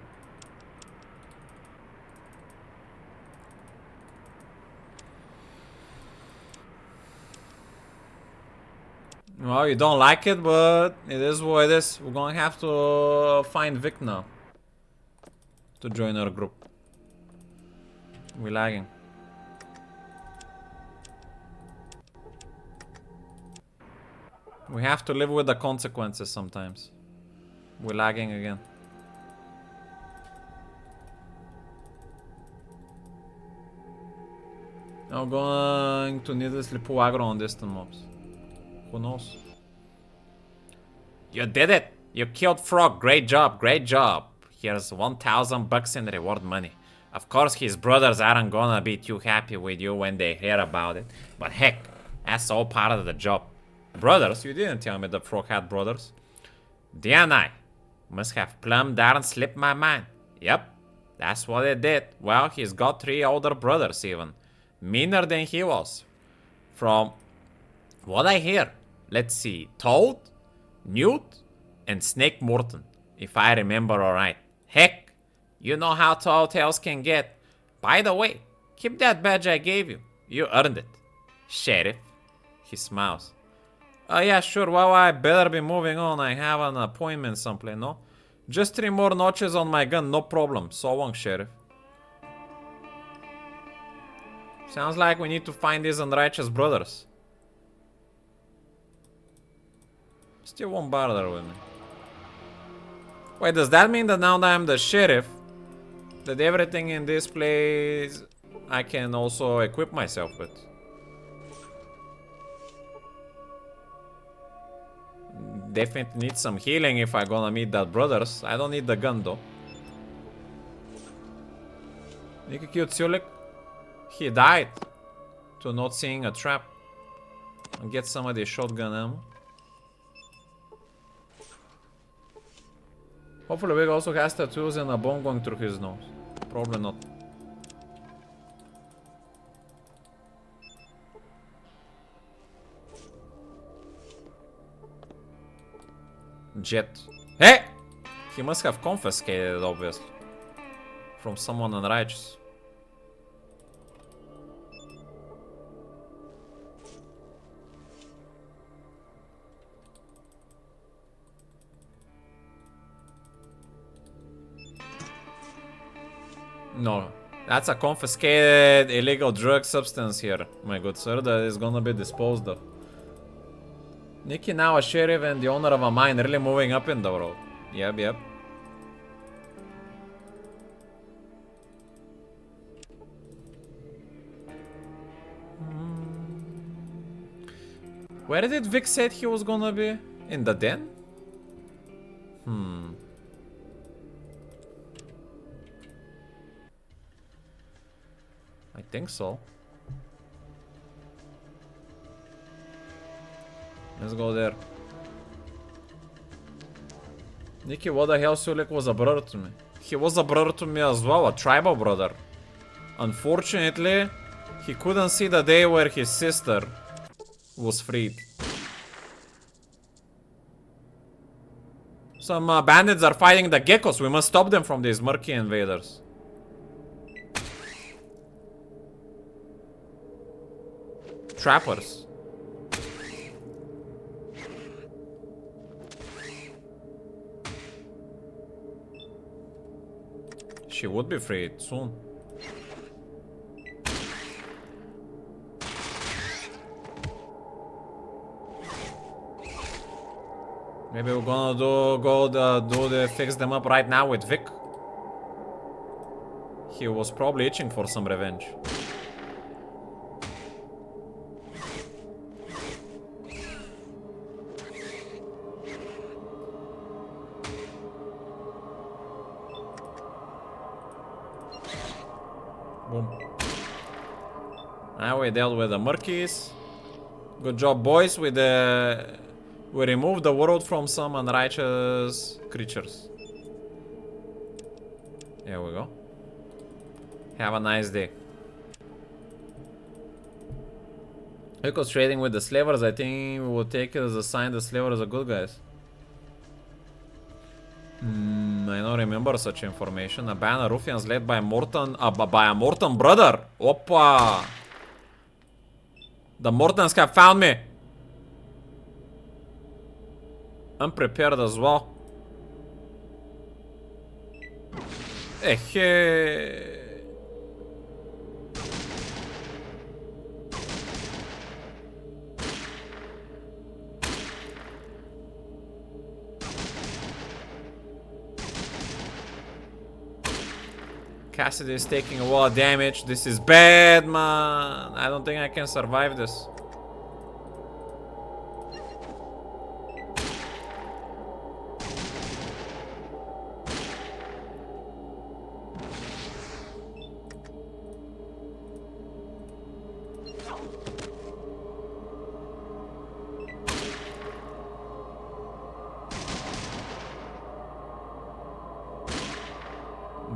Well, you don't like it, but it is what it is. We're gonna have to find Vic now to join our group. We're lagging. We have to live with the consequences sometimes. We're lagging again. I'm going to needlessly pull aggro on distant mobs. Who knows? You did it! You killed Frog. Great job, great job. Here's 1,000 bucks in reward money. Of course, his brothers aren't gonna be too happy with you when they hear about it. But heck, that's all part of the job. Brothers? You didn't tell me the Frog had brothers. D&I must have plumb darn slipped my mind. Yep, that's what it did. Well, he's got 3 older brothers even. Meaner than he was. From what I hear, let's see, Toad, Newt, and Snake Morton, if I remember alright. Heck, you know how tall tales can get. By the way, keep that badge I gave you. You earned it. Sheriff. He smiles. Oh yeah, sure, well I better be moving on. I have an appointment someplace, no? Just 3 more notches on my gun, no problem. So long, Sheriff. Sounds like we need to find these unrighteous brothers. Still won't bother with me. Wait, does that mean that now that I'm the sheriff, that everything in this place I can also equip myself with? Definitely need some healing if I'm gonna meet that brothers. I don't need the gun though. Nikki killed Sulik. He died to not seeing a trap. I'll get some of the shotgun ammo. Hopefully Wig also has tattoos and a bone going through his nose. Probably not. Jet. Hey! He must have confiscated it, obviously. From someone unrighteous. No. That's a confiscated illegal drug substance here, my good sir, that is gonna be disposed of. Nikki now a sheriff and the owner of a mine, really moving up in the world. Yep, yep. Where did Vic said he was gonna be? In the den? I think so. Let's go there. Nikki, what the hell, Sulik was a brother to me. He was a brother to me as well, a tribal brother. Unfortunately, he couldn't see the day where his sister was freed. Some bandits are fighting the geckos. We must stop them from these murky invaders. Trappers. She would be freed soon. Maybe we're gonna fix them up right now with Vic. He was probably itching for some revenge. Boom. Now we dealt with the murkies. Good job, boys. We removed the world from some unrighteous creatures. Here we go. Have a nice day. Because trading with the slavers, I think we will take it as a sign the slavers are good guys. I don't remember such information. A band of ruffians led by by a Morton brother. Oppa! The Mortons have found me. Unprepared as well. Hey. Cassidy is taking a lot of damage. This is bad, man. I don't think I can survive this.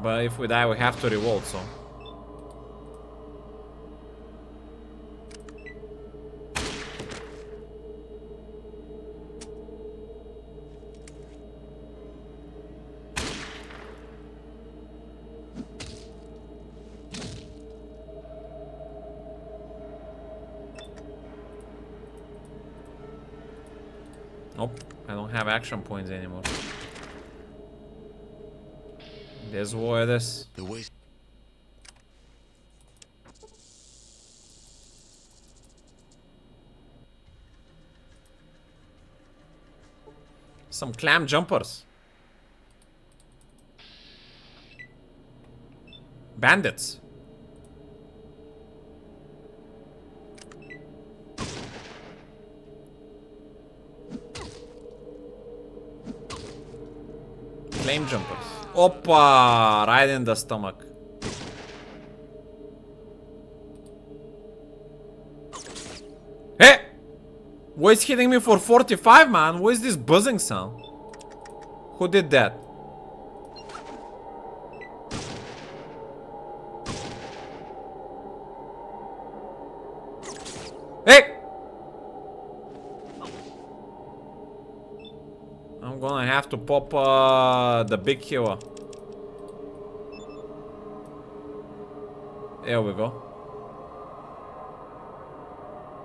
But if we die, we have to revolt, so. Nope, I don't have action points anymore. There's war this. Some clam jumpers. Bandits. Flame jumpers. Oppa! Right in the stomach. Hey! Why is hitting me for 45, man? What is this buzzing sound? Who did that? Hey! I'm gonna have to pop the big healer. There we go.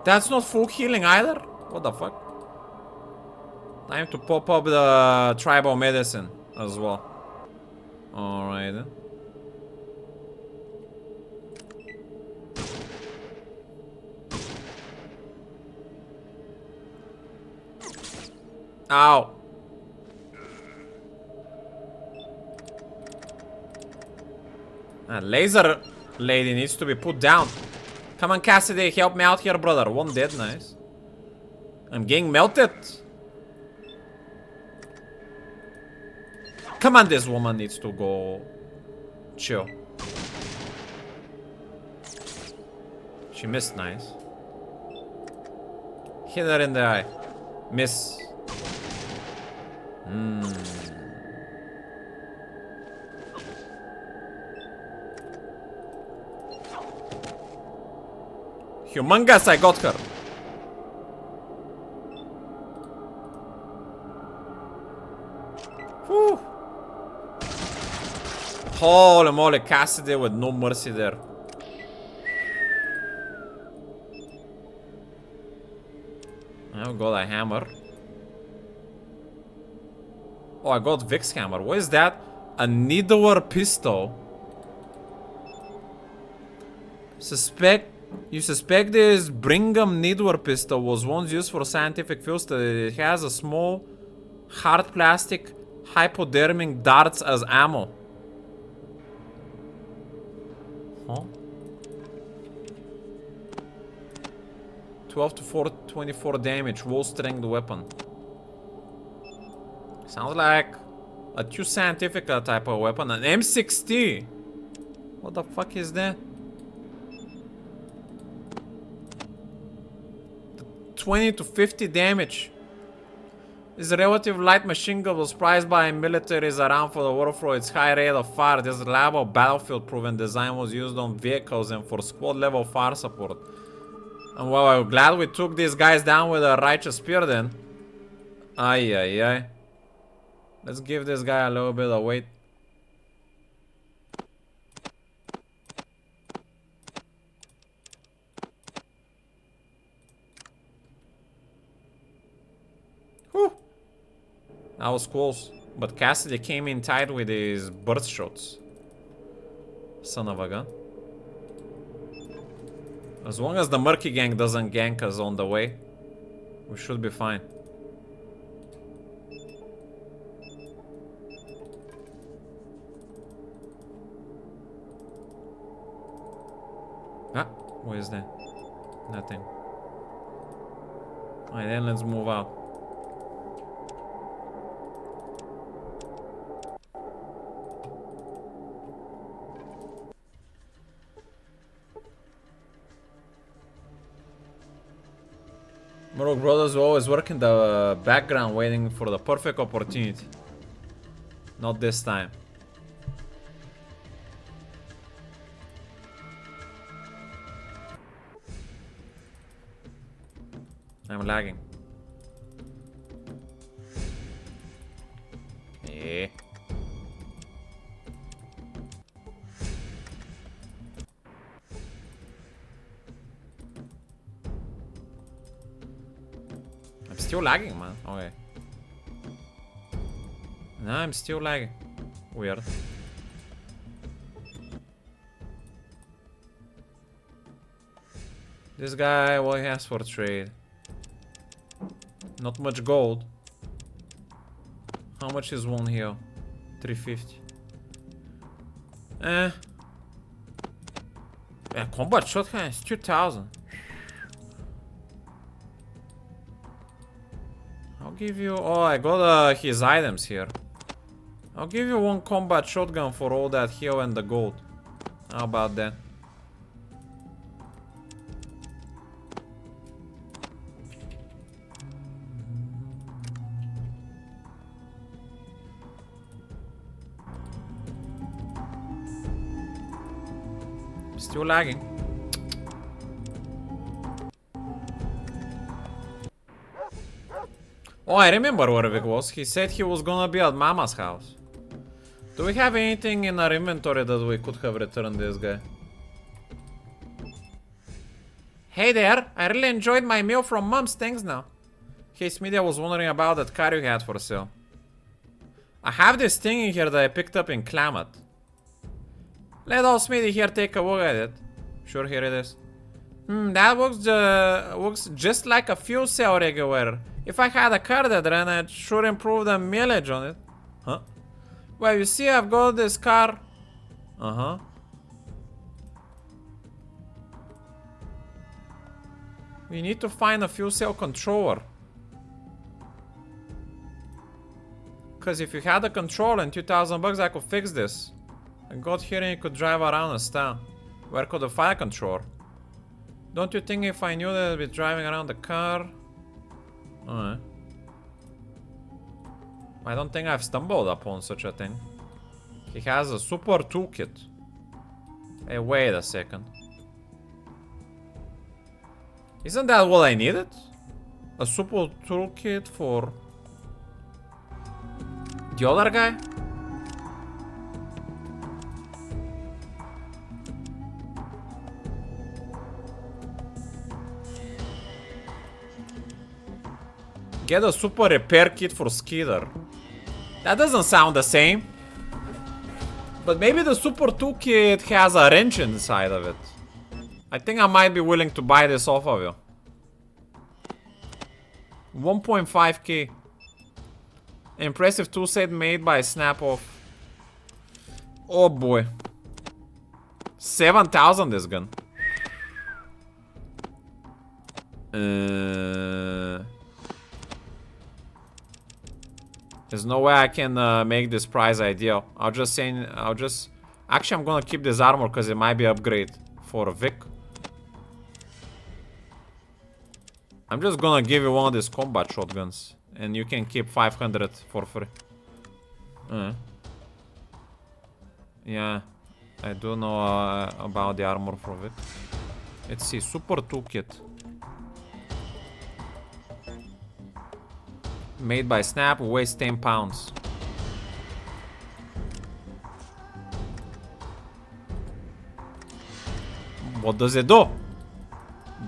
That's not full healing either? What the fuck? Time to pop up the tribal medicine as well. Alright then. Ow. Laser lady needs to be put down. Come on, Cassidy, help me out here, brother. One dead, nice. I'm getting melted. Come on, this woman needs to go chill. She missed, nice. Hit her in the eye. Miss. Humongous, I got her. Whew. Holy moly, Cassidy with no mercy there. I've got a hammer. Oh, I got Vic's hammer. What is that? A needler pistol. You suspect this Brigham needler pistol was once used for scientific field study. It has a small, hard plastic hypodermic darts as ammo. Huh? 12 to 24 damage, low strength weapon. Sounds like a too scientific type of weapon. An M60. What the fuck is that? 20 to 50 damage. This relative light machine gun was prized by militaries around for the war for its high rate of fire. This reliable battlefield-proven design was used on vehicles and for squad-level fire support. And well, I'm glad we took these guys down with a righteous spear then. Ay, ay, ay. Let's give this guy a little bit of weight. Whew. That was close. But Cassidy came in tight with his burst shots. Son of a gun. As long as the Murky Gang doesn't gank us on the way, we should be fine. Ah, what is that? Nothing. Alright, then let's move out. Murok brothers will always work in the background waiting for the perfect opportunity. Not this time. I'm lagging. Yeah. I'm still lagging, man. Okay. No, I'm still lagging. Weird. This guy, what he has for trade? Not much gold. How much is one here? 350. Yeah, combat shotgun is 2000. I'll give you... Oh, I got his items here. I'll give you one combat shotgun for all that heal and the gold. How about that? Still lagging. Oh, I remember where Vic was. He said he was gonna be at Mama's house. Do we have anything in our inventory that we could have returned this guy? Hey there, I really enjoyed my meal from Mom's, thanks now. Hey Smithy, I was wondering about that car you had for sale. I have this thing in here that I picked up in Klamath. Let old Smithy here take a look at it. Sure, here it is. That looks just like a fuel cell regulator. If I had a car that ran, I'd sure improve the mileage on it. Huh? Well, you see, I've got this car. Uh-huh. We need to find a fuel cell controller. Cause if you had a controller and 2,000 bucks, I could fix this. I got here and you could drive around this town. Where could the fire controller? Don't you think if I knew that I'd be driving around the car? Alright. I don't think I've stumbled upon such a thing. He has a super toolkit. Hey, wait a second. Isn't that what I needed? A super toolkit for the other guy? Get a super repair kit for Skeeter. That doesn't sound the same. But maybe the super toolkit has a wrench inside of it. I think I might be willing to buy this off of you. 1.5k. Impressive tool set made by Snap Off. Oh boy. 7,000 this gun. There's no way I can make this price ideal. Actually, I'm gonna keep this armor because it might be upgrade for Vic. I'm just gonna give you one of these combat shotguns. And you can keep 500 for free. Yeah, I do know about the armor for Vic. Let's see, super toolkit. Made by Snap, weighs 10 pounds. What does it do?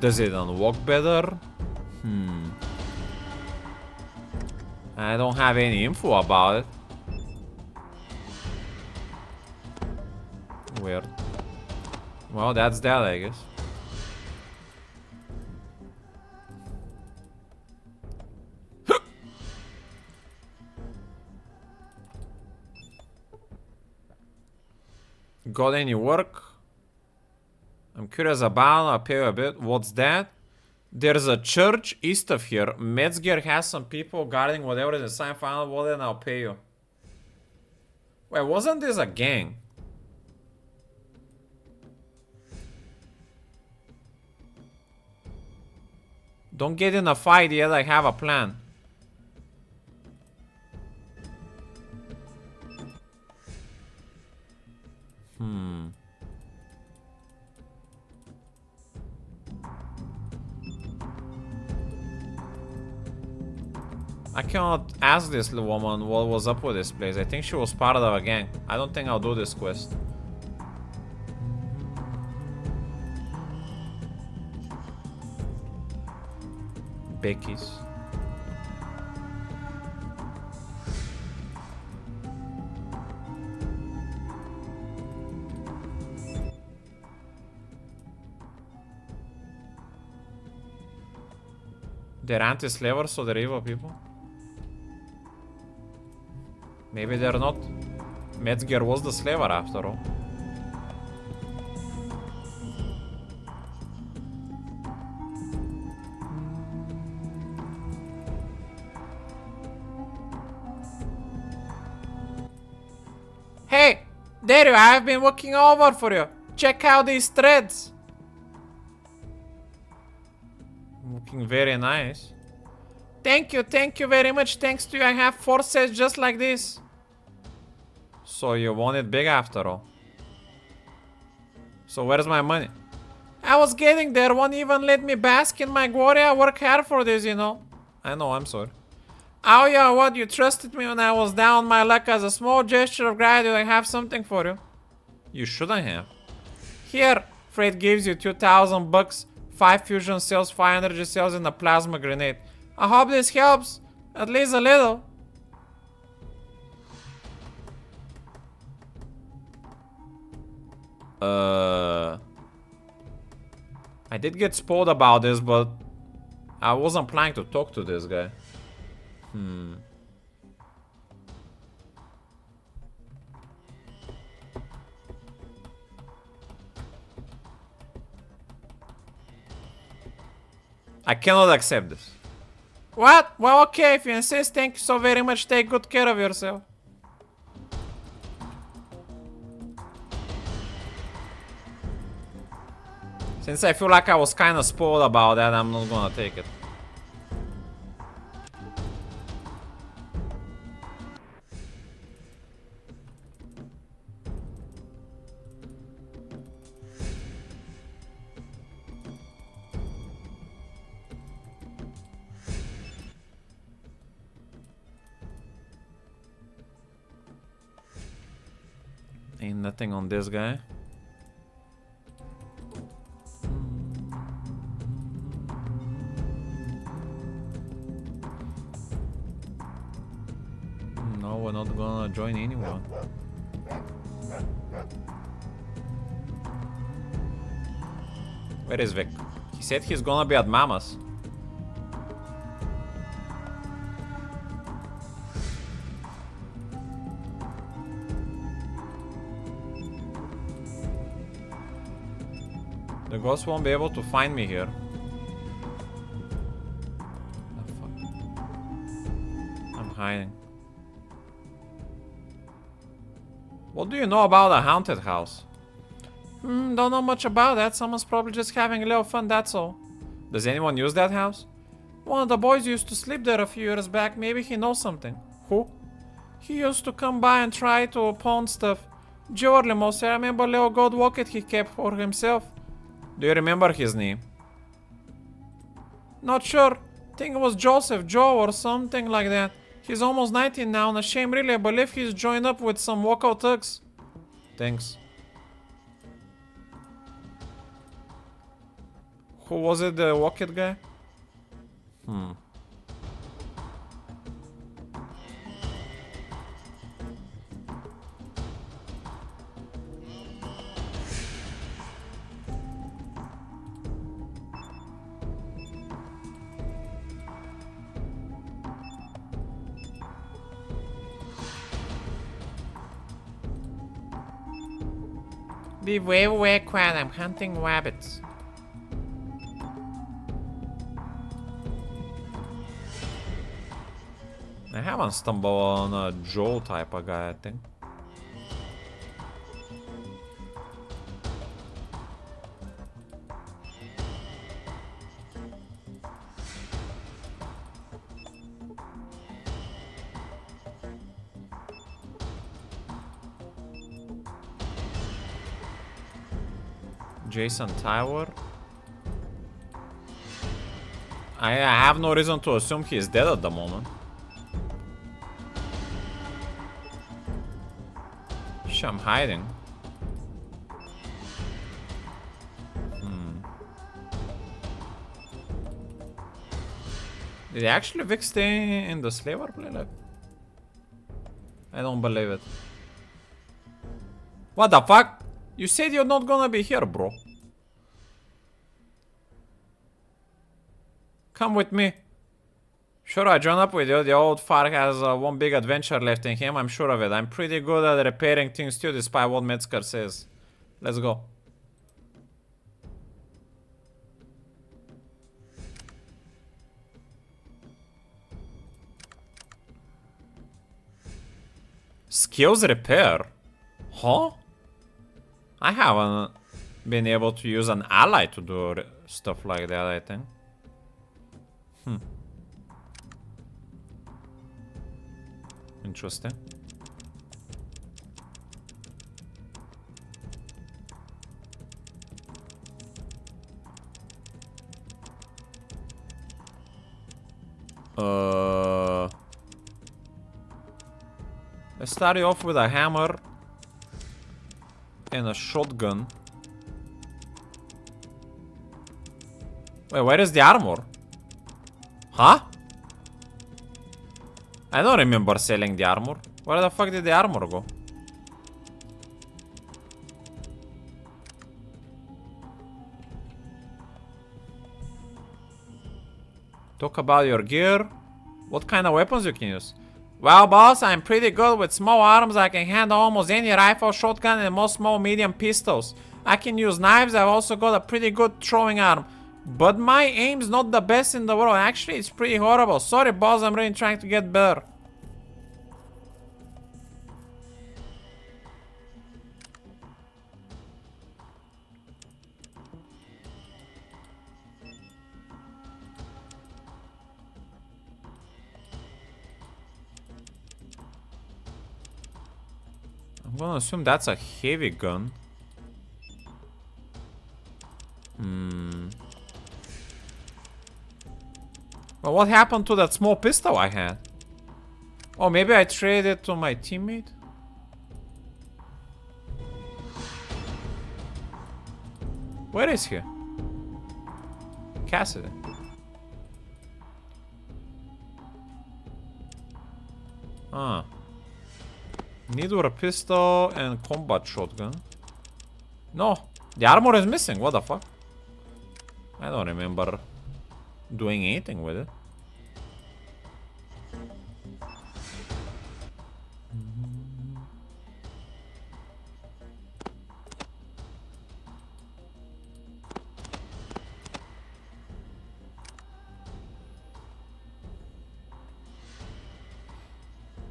Does it unlock better? I don't have any info about it. Weird. Well, that's that, I guess. Got any work? I'm curious about, I'll pay you a bit. What's that? There's a church east of here. Metzger has some people guarding whatever is inside. Final wall and I'll pay you. Wait, wasn't this a gang? Don't get in a fight yet, I have a plan. I cannot ask this little woman what was up with this place. I think she was part of a gang. I don't think I'll do this quest. Becky's. They're anti-slavers, so they're evil people? Maybe they're not. Metzger was the slaver after all. Hey, there you are. I've been looking over for you. Check out these threads. Looking very nice. Thank you very much. Thanks to you, I have 4 sets just like this. So you want it big after all. So where's my money? I was getting there. Won't even let me bask in my glory. I work hard for this, you know. I know, I'm sorry. Oh yeah, what? You trusted me when I was down on my luck. As a small gesture of gratitude, I have something for you. You shouldn't have. Here, Fred gives you 2,000 bucks, 5 fusion cells, 5 energy cells, and a plasma grenade. I hope this helps, at least a little. I did get spoiled about this, but I wasn't planning to talk to this guy. I cannot accept this. What? Well, okay, if you insist, thank you so very much. Take good care of yourself. Since I feel like I was kind of spoiled about that, I'm not gonna take it. Ain't nothing on this guy. No, we're not gonna join anyone. Where is Vic? He said he's gonna be at Mama's. The ghost won't be able to find me here. The fuck? I'm hiding. What do you know about a haunted house? Don't know much about that. Someone's probably just having a little fun, that's all. Does anyone use that house? One of the boys used to sleep there a few years back. Maybe he knows something. Who? He used to come by and try to pawn stuff. Jewelry mostly. I remember little gold locket he kept for himself. Do you remember his name? Not sure. Think it was Joseph, Joe or something like that. He's almost 19 now and a shame really. I believe he's joined up with some walkout thugs. Thanks. Who was it, the walket guy? Be very quiet, I'm hunting rabbits. I haven't stumbled on a Joel type of guy, I think. Jason Tower. I have no reason to assume he's dead at the moment. Shh, I'm hiding. Did actually Vic stay in the slaver play? I don't believe it. What the fuck? You said you're not gonna be here, bro. Come with me. Sure, I join up with you. The old fart has one big adventure left in him, I'm sure of it. I'm pretty good at repairing things too, despite what Metzger says. Let's go. Skills repair? Huh? I haven't been able to use an ally to do stuff like that, I think. Interesting. Let's start you off with a hammer and a shotgun. Wait, where is the armor? Huh? I don't remember selling the armor. Where the fuck did the armor go? Talk about your gear. What kind of weapons you can use? Well, boss, I'm pretty good with small arms. I can handle almost any rifle, shotgun, and most small medium pistols. I can use knives. I've also got a pretty good throwing arm. But my aim's not the best in the world. Actually, it's pretty horrible. Sorry, boss, I'm really trying to get better. I'm gonna assume that's a heavy gun. Well, what happened to that small pistol I had? Oh, maybe I traded it to my teammate? Where is he? Cassidy. Ah. Need a pistol and combat shotgun. No, the armor is missing. What the fuck? I don't remember doing anything with it.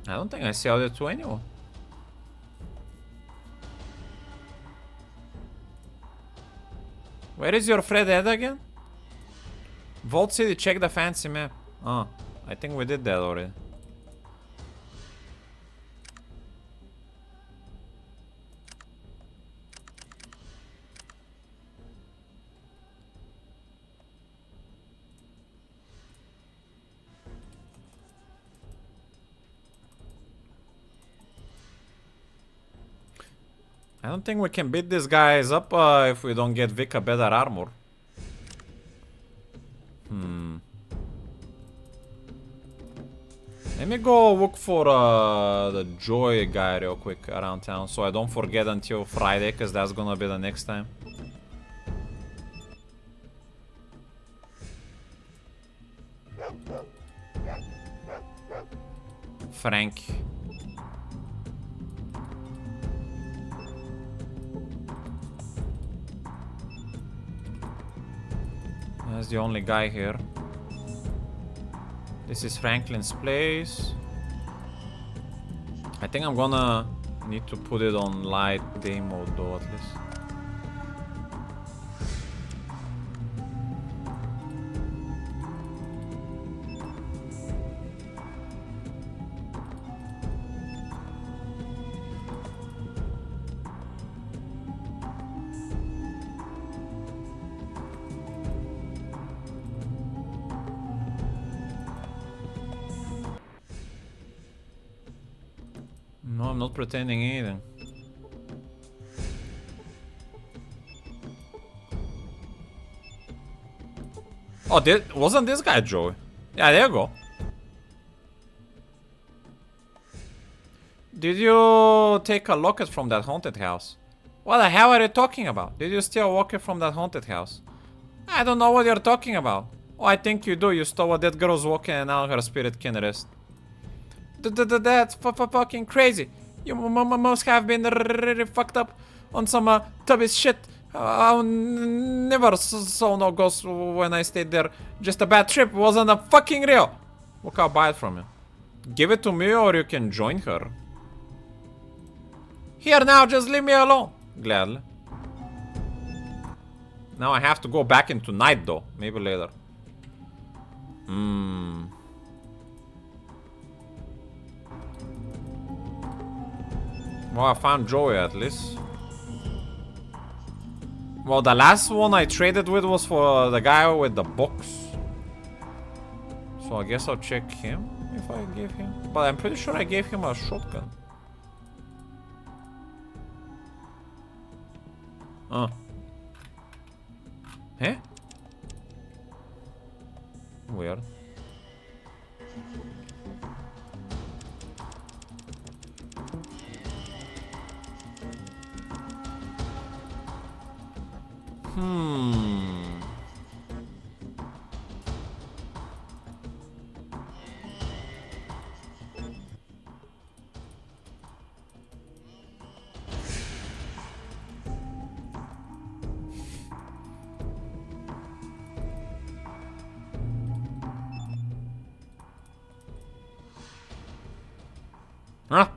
I don't think I sold it to anyone. Where is your Fred head again? Vault City, check the fancy map. Oh, I think we did that already. I don't think we can beat these guys up if we don't get Vic a better armor. Let me go look for the Joy guy real quick around town so I don't forget until Friday, because that's gonna be the next time. Frank. That's the only guy here. This is Franklin's place. I think I'm gonna need to put it on light day mode though, at least. No, I'm not pretending anything. Oh, wasn't this guy Joey? Yeah, there you go. Did you take a locket from that haunted house? What the hell are you talking about? Did you steal a locket from that haunted house? I don't know what you're talking about. Oh, I think you do. You stole a dead girl's locket and now her spirit can rest. That's fucking crazy. You must have been really fucked up on some tubby shit. I never saw no ghosts when I stayed there. Just a bad trip. Wasn't a fucking real. Look, I'll buy it from you. Give it to me or you can join her. Here now, just leave me alone. Gladly. Now I have to go back into night though. Maybe later. Well, I found Joey at least. Well, the last one I traded with was for the guy with the box. So I guess I'll check him if I gave him. But I'm pretty sure I gave him a shotgun. Oh. Eh? Weird. Huh?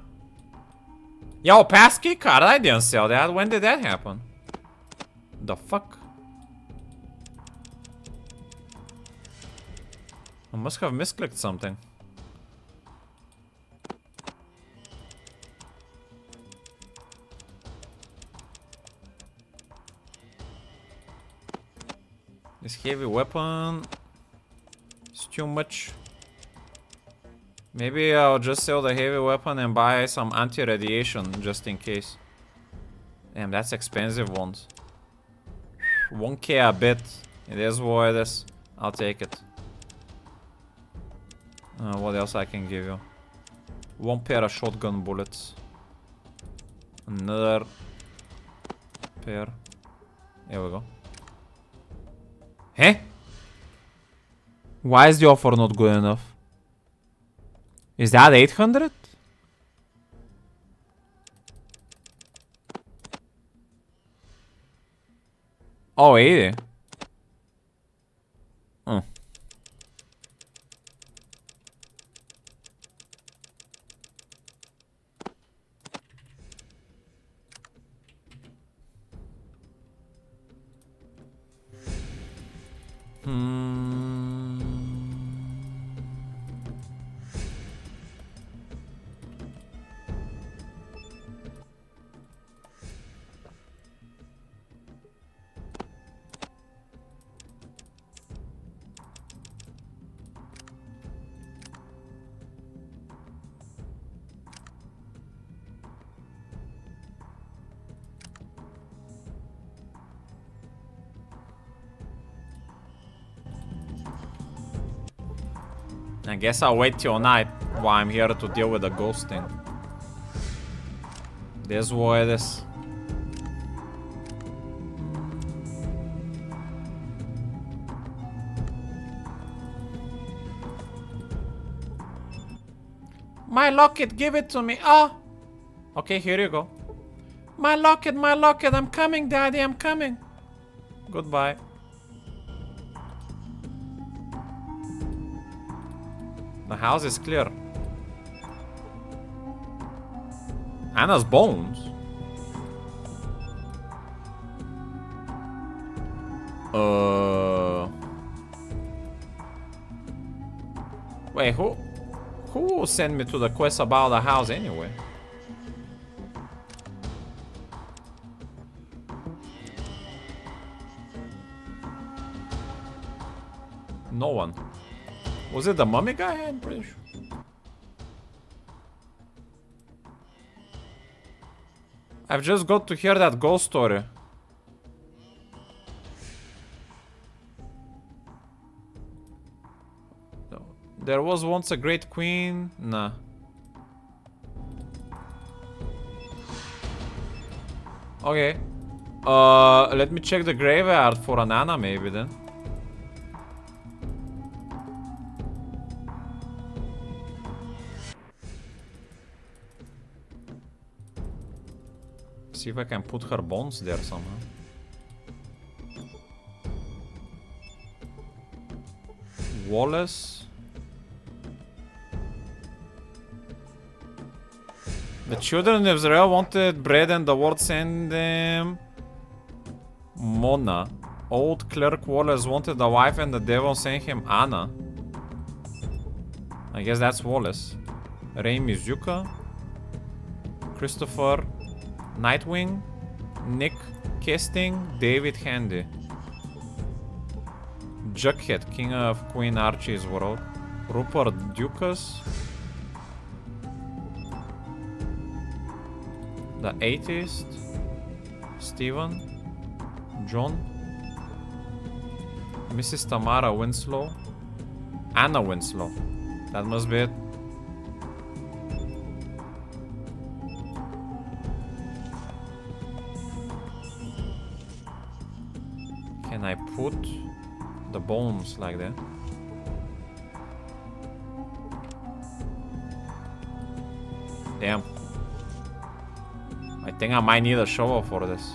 Yo, passkey card, I didn't sell that. When did that happen? The fuck? I must have misclicked something. This heavy weapon is too much. Maybe I'll just sell the heavy weapon and buy some anti-radiation just in case. Damn, that's expensive ones. 1k a bit. It is what it is. I'll take it. What else I can give you? One pair of shotgun bullets. Another pair. Here we go. Huh? Why is the offer not good enough? Is that 800? Oh, 80. Oh. I guess I'll wait till night while I'm here to deal with the ghosting. This is what it is. My locket, give it to me. Oh! Okay, here you go. My locket, I'm coming, daddy, I'm coming. Goodbye. The house is clear. Anna's bones? Wait, who sent me to the quest about the house anyway? No one. Was it the mummy guy? I'm pretty sure. I've just got to hear that ghost story. There was once a great queen. Nah. Okay. Let me check the graveyard for an Anna maybe then. See if I can put her bones there somehow. Wallace. The children of Israel wanted bread and the Lord sent them Mona. Old clerk Wallace wanted a wife and the devil sent him Anna. I guess that's Wallace. Ray Mizuka. Christopher Nightwing. Nick Kesting. David Handy. Jughead, king of Queen Archie's world. Rupert Dukas. The Atheist. Steven. John. Mrs. Tamara Winslow. Anna Winslow. That must be it. Can I put the bones like that? Damn. I think I might need a shovel for this.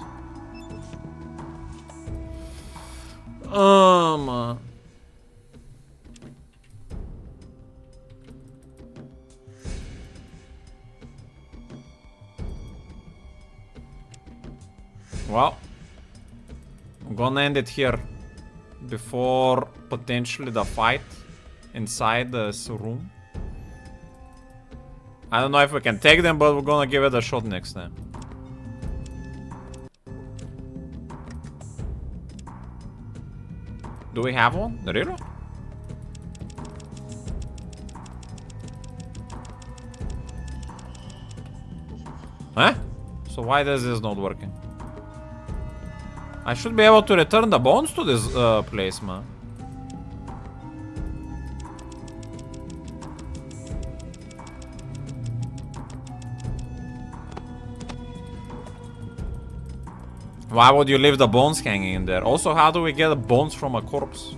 Well, I'm gonna end it here. Before potentially the fight inside this room. I don't know if we can take them, but we're gonna give it a shot next time. Do we have one? Really? Huh? So why does this not working? I should be able to return the bones to this place, man. Why would you leave the bones hanging in there? Also, how do we get the bones from a corpse?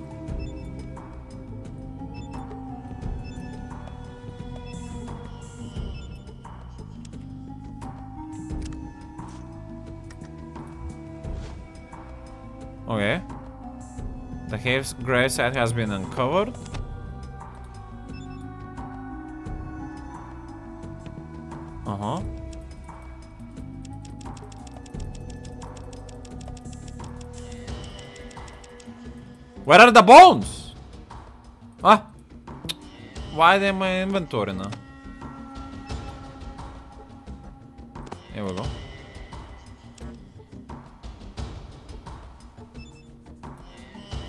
Okay. The gravesite has been uncovered. Uh-huh. Where are the bones? Ah. Why are they in my inventory now? Here we go.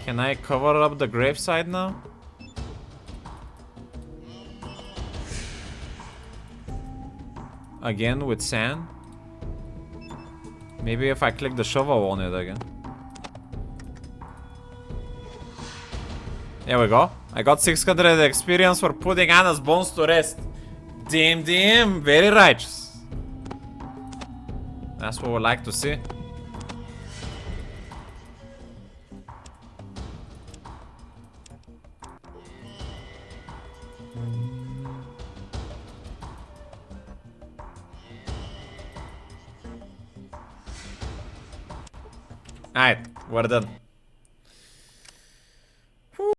Can I cover up the graveside now? Again with sand? Maybe if I click the shovel on it again. There we go. I got 600 experience for putting Anna's bones to rest. Damn, very righteous. That's what we like to see. Alright, we're done.